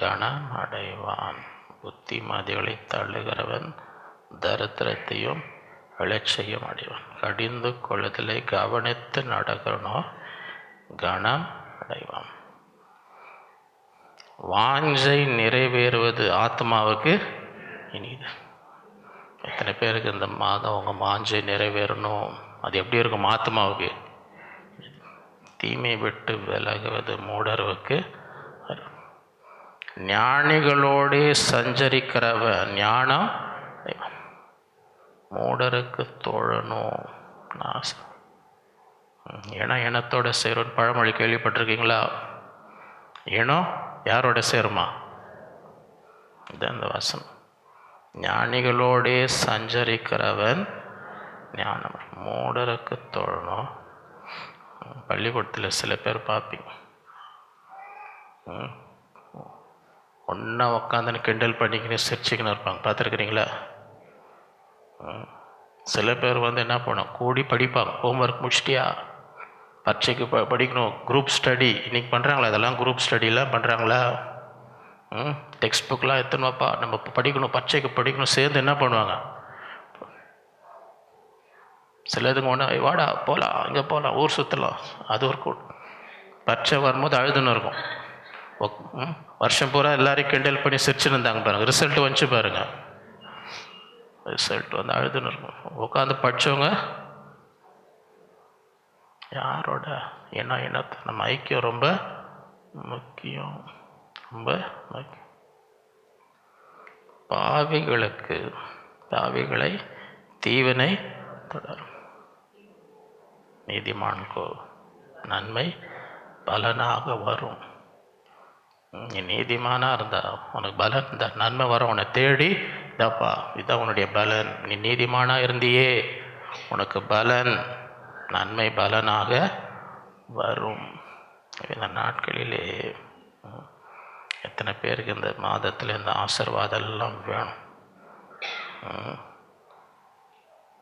கனம் அடைவான். புத்திமதிகளை தள்ளுகிறவன் தரித்திரத்தையும் இலட்சியம் அடைவான். கடிந்து கொள்ளுதலை கவனித்து நடக்கிறனோ கனம் அடைவான். வாஞ்சை நிறைவேறுவது ஆத்மாவுக்கு இனிது. எத்தனை பேருக்கு இந்த மாதம் உங்கள் வாஞ்சை நிறைவேறணும்? அது எப்படி இருக்கும் ஆத்மாவுக்கு? தீமை விட்டு விலகுவது மூடருக்கு. ஞானிகளோடு சஞ்சரிக்கிறவன் ஞானம். மூடருக்கு தோழனும் நாசம். ஏன்னா இனத்தோட சேரும் பழமொழி கேள்விப்பட்டிருக்கீங்களா? இனம் யாரோட சேருமா? இதுதான் இந்த வசனம். ஞானிகளோடே சஞ்சரிக்கிறவன் ஞானம், மூடருக்கு தோழனும். பள்ளிக்கூடத்தில் சில பேர் பார்ப்பீங்க, ஒன்றா உக்காந்துன்னு கிண்டல் பண்ணிக்கின்னு சிரிச்சுக்கின்னு இருப்பாங்க, பார்த்துருக்குறீங்களா? சில பேர் என்ன பண்ணும், கூடி படிப்பாங்க. ஹோம்ஒர்க் முடிச்சிட்டியா, பரீட்சைக்கு படிக்கணும், குரூப் ஸ்டடி இன்றைக்கி பண்ணுறாங்களா? இதெல்லாம் குரூப் ஸ்டடிலாம் பண்ணுறாங்களா? டெக்ஸ்ட் புக்கெலாம் எத்தனைவாப்பா நம்ம படிக்கணும், பரீட்சைக்கு படிக்கணும், சேர்ந்து என்ன பண்ணுவாங்க? சிலதுங்க ஒன்று வாடா போகலாம், இங்கே போகலாம், ஊர் சுற்றலாம். அது ஒரு பரீட்சை வரும்போது அழுதுன்னு இருக்கும். வருஷம் பூரா எல்லாரையும் கிண்டல் பண்ணி சிரிச்சுன்னு இருந்தாங்க பாருங்கள், ரிசல்ட் வந்துச்சு பாருங்கள். ரிசல்ட் அழுதுன்னு இருக்கும். உட்காந்து படித்தவங்க யாரோட இனத்தை நம்ம ஐக்கியம் ரொம்ப முக்கியம், ரொம்ப முக்கியம். பாவிகளை தீவினை தொடரும். நீதிமான்கோ நன்மை பலனாக வரும். நீ நீதிமானாக இருந்தா உனக்கு பலன், இந்த நன்மை வரும். உன்னை தேடி இதாப்பா இதான் உன்னுடைய பலன். நீ நீதிமானாக இருந்தியே, உனக்கு பலன், நன்மை பலனாக வரும். இந்த நாட்களிலே எத்தனை பேருக்கு இந்த மாதத்தில் இந்த ஆசீர்வாதம் எல்லாம் வேணும்?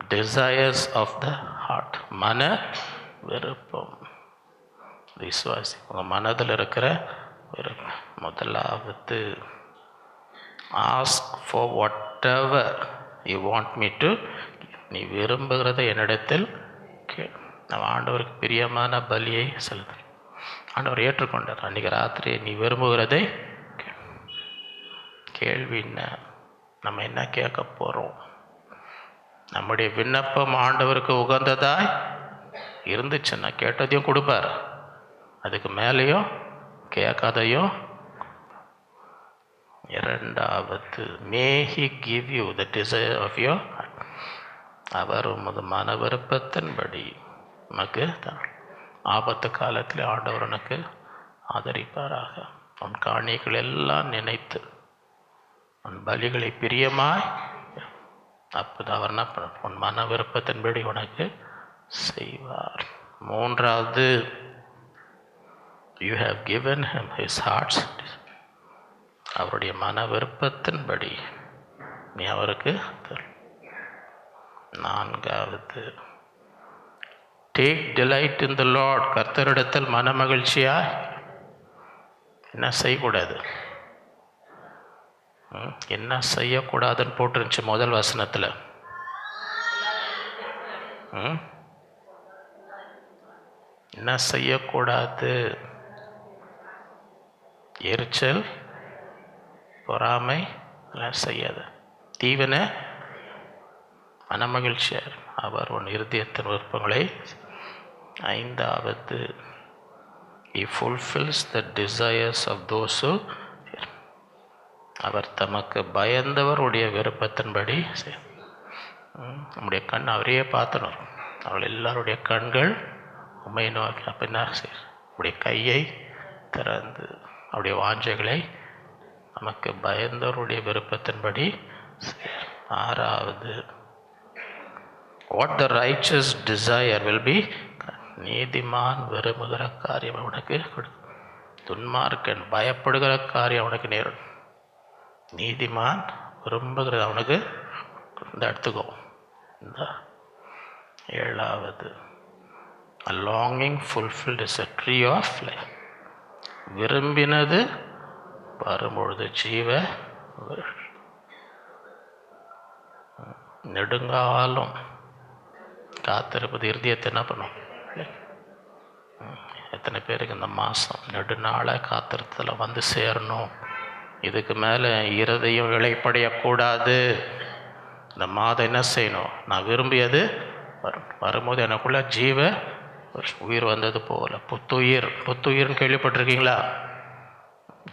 டிசையர்ஸ் ஆஃப் த ஹார்ட், மன விருப்பம். விசுவாசி, உங்கள் மனதில் இருக்கிற விருப்பம். முதலாவது, ask for what ever you want me to. நீ விரும்புகிறத என்னிடத்தில் கேள். நம்ம ஆண்டவருக்கு பிரியமான பலியை செலுத்த ஆண்டவர் ஏற்றுக்கொண்டார். அன்றைக்கி ராத்திரி நீ விரும்புகிறதை கேள்வி என்ன? நம்ம என்ன கேட்க போகிறோம்? நம்முடைய விண்ணப்பம் ஆண்டவருக்கு உகந்ததாய் இருந்துச்சுன்னா கேட்டதையும் கொடுப்பார், அதுக்கு மேலேயும் கேட்காதையும். இரண்டாவது, may he give you the desire of your. அவர் உமது மன விருப்பத்தின்படி உனக்கு ஆபத்து காலத்தில் ஆண்டவர் உனக்கு ஆதரிப்பாராக. உன் காணிகள் எல்லாம் நினைத்து உன் பலிகளை பிரியமாய், அப்போது அவர் என்ன பண்ண, உன் மன விருப்பத்தின்படி உனக்கு செய்வார். மூன்றாவது, you have given him his hearts. அவருடைய மன விருப்பத்தின்படி நீ அவருக்கு. நான்காவது, take delight in the Lord. கர்த்தரிடத்தில் மன மகிழ்ச்சியா என்ன செய்யக்கூடாது? என்ன செய்யக்கூடாதுன்னு போட்டுருந்துச்சு முதல் வசனத்தில். என்ன செய்யக்கூடாது? எரிச்சல், பொறாமை எல்லாம் செய்யாத. தீவன மனமகிழ்ச்சியார் அவர் உன் இருதயத்தின் விருப்பங்களை. ஐந்தாவது, he fulfills the desires of those who. அவர் தமக்கு பயந்தவருடைய விருப்பத்தின்படி. நம்முடைய கண் அவரையே பார்த்தணும். அவள் எல்லாருடைய கண்கள் உண்மை நோக்கி. அப்போ என்ன செய்ய? அவருடைய கையை திறந்து அவருடைய வாஞ்சைகளை நமக்கு பயந்தவருடைய விருப்பத்தின்படி. ஆறாவது, what the righteous desire will be. நீதிமான் விரும்புகிற காரியம் அவனுக்கு கொடுக்கும். துன்மார்க்கன் பயப்படுகிற காரியம் அவனுக்கு நேரும். நீதிமான் விரும்புகிறது அவனுக்கு இந்த எடுத்துக்கோ. இந்த ஏழாவது, a longing fulfilled is a tree of life. விரும்பினது வரும்பொழுது ஜீவ. நெடுங்காலம் காத்திருப்பது இருதயத்தை என்ன பண்ணும்? எத்தனை பேருக்கு இந்த மாதம் நெடுநாளாக காத்திருத்தத்தில் வந்து சேரணும். இதுக்கு மேலே இருதயம் இழைப்படையக்கூடாது. இந்த மாதம் என்ன செய்யணும்? நான் விரும்பியது வரும்போது எனக்குள்ள ஜீவ உயிர் வந்தது போல புத்துயிர். புத்துயிர்னு கேள்விப்பட்டிருக்கீங்களா?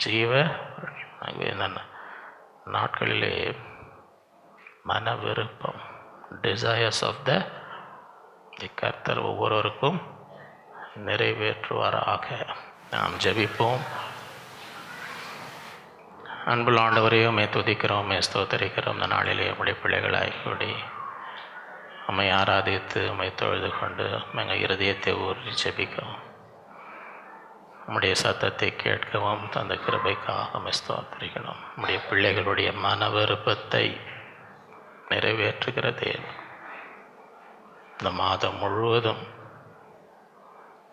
ஜீவ நாட்களிலே மன விருப்பம், டிசையர்ஸ் ஆஃப் த கர்த்தர் ஒவ்வொருவருக்கும் நிறைவேற்றுவாராக. நாம் ஜெபிப்போம். அன்புள்ள ஆண்டவரையும் உம்மை துதிக்கிறோம், உம்மை ஸ்தோத்தரிக்கிறோம். இந்த நாளிலே உம்முடைய பிள்ளைகளாய் கூடி உம்மை ஆராதித்து உம்மை தொழுது கொண்டு எங்கள் இருதயத்தை ஊறி ஜெபிக்கவும், உம்முடைய சத்தத்தை கேட்கவும் அந்த கிருபைக்காக உம்மை ஸ்தோத்தரிக்கணும். உம்முடைய பிள்ளைகளுடைய மன விருப்பத்தை நிறைவேற்றுகிறதே இந்த மாதம் முழுவதும்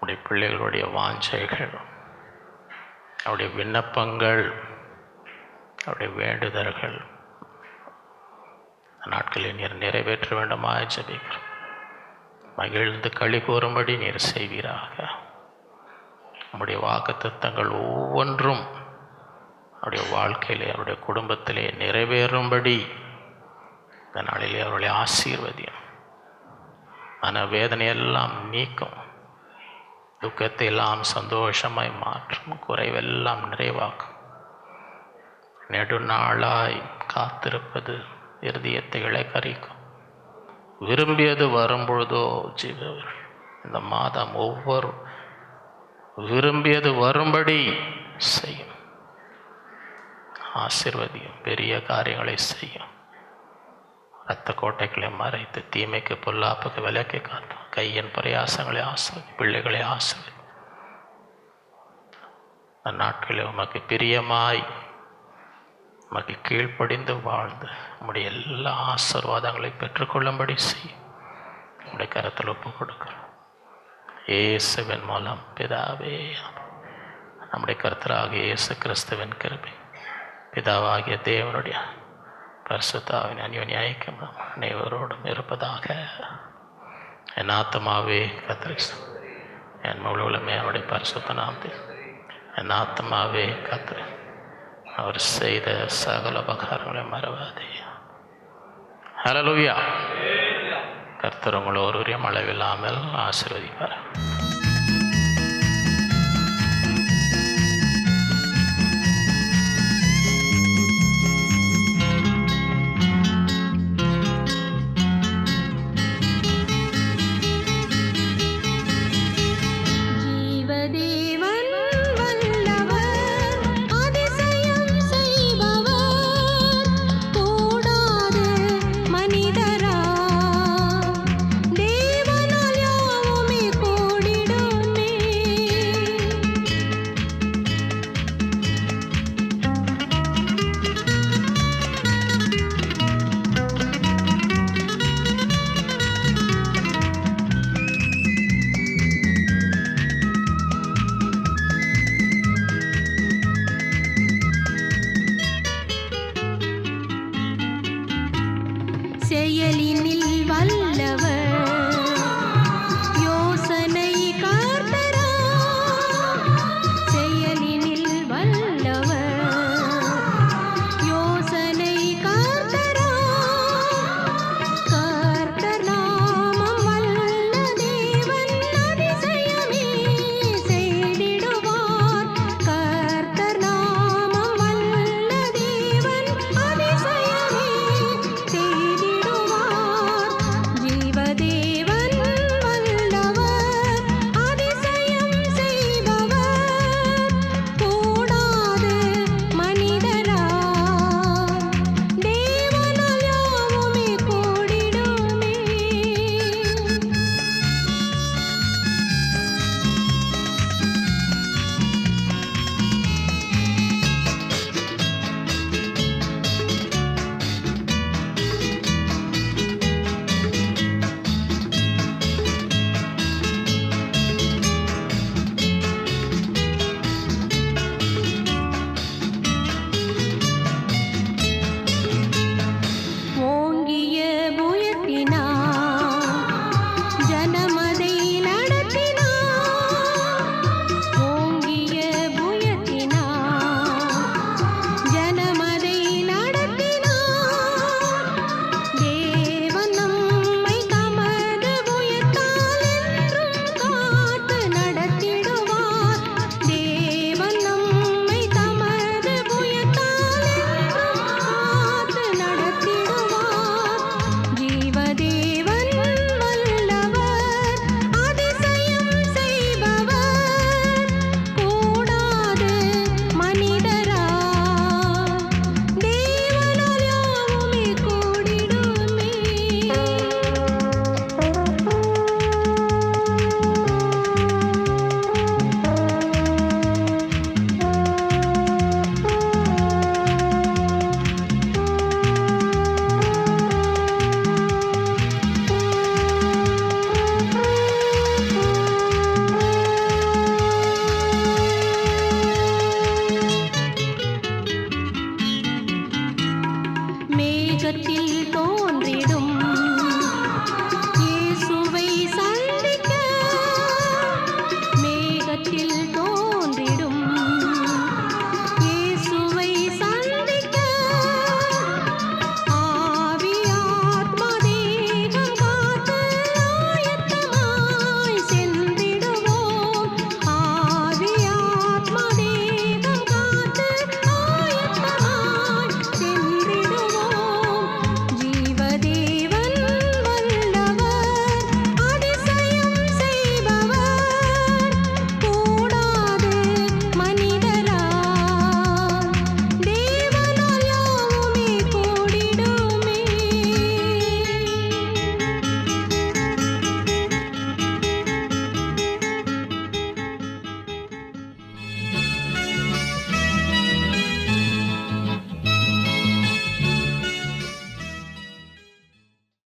உடைய பிள்ளைகளுடைய வாஞ்சைகள், அவருடைய விண்ணப்பங்கள், அவருடைய வேண்டுதல்கள் நாட்களில் நீர் நிறைவேற்ற வேண்டுமாய் ஜெபிக்கிறோம். மகிழ்ந்து களி கூறும்படி நீர் செய்வீராக. நம்முடைய வாக்குத்தத்தங்கள் ஒவ்வொன்றும் அவருடைய வாழ்க்கையிலே அவருடைய குடும்பத்திலே நிறைவேறும்படி இந்த நாளிலே அவருடைய ஆசீர்வதியம் மனவேதனையெல்லாம் நீக்கும், துக்கத்தை எல்லாம் சந்தோஷமாய் மாற்றும், குறைவெல்லாம் நிறைவாக்கும். நெடுநாளாய் காத்திருப்பது இருதயத்தை இளைக்கரிக்கும். விரும்பியது வரும்பொழுதோ ஜீவ. இந்த மாதம் ஒவ்வொரு விரும்பியது வரும்படி செய்யும். ஆசீர்வதியும், பெரிய காரியங்களை செய்யும். இரத்த கோட்டைகளை மறைத்து தீமைக்கு பொல்லாப்புக்கு விலக்கி காத்தும். கையின் பிரயாசங்களை ஆசிர்வதி, பிள்ளைகளை ஆசிர்வதி. அந்த நாட்களில் உமக்கு பிரியமாய் உமக்கு கீழ்ப்படிந்து வாழ்ந்து உம்முடைய எல்லா ஆசீர்வாதங்களையும் பெற்றுக்கொள்ளும்படி செய். உம்முடைய கரத்தில் ஒப்பு கொடுக்கிறோம் இயேசுவின் மூலம் பிதாவே. நம்முடைய கர்த்தராகிய இயேசு கிறிஸ்துவின் கிருபை, பிதாவாகிய தேவனுடைய பரிசுத்தாவின் அந்யோன்ய ஐக்கியம் அனைவரோடும் இருப்பதாக. என் ஆத்மாவே கர்த்தரை என் முழு உலகமே அவருடைய பரிசுத்த நாமத்தில் என் ஆத்மாவே கர்த்தரை அவர் செய்த சகல உபகாரங்களை மறவாதே. ஹல்லேலூயா. கர்த்தர் உங்களை ஒருவரையும் அளவில்லாமல் ஆசீர்வதிப்பார்.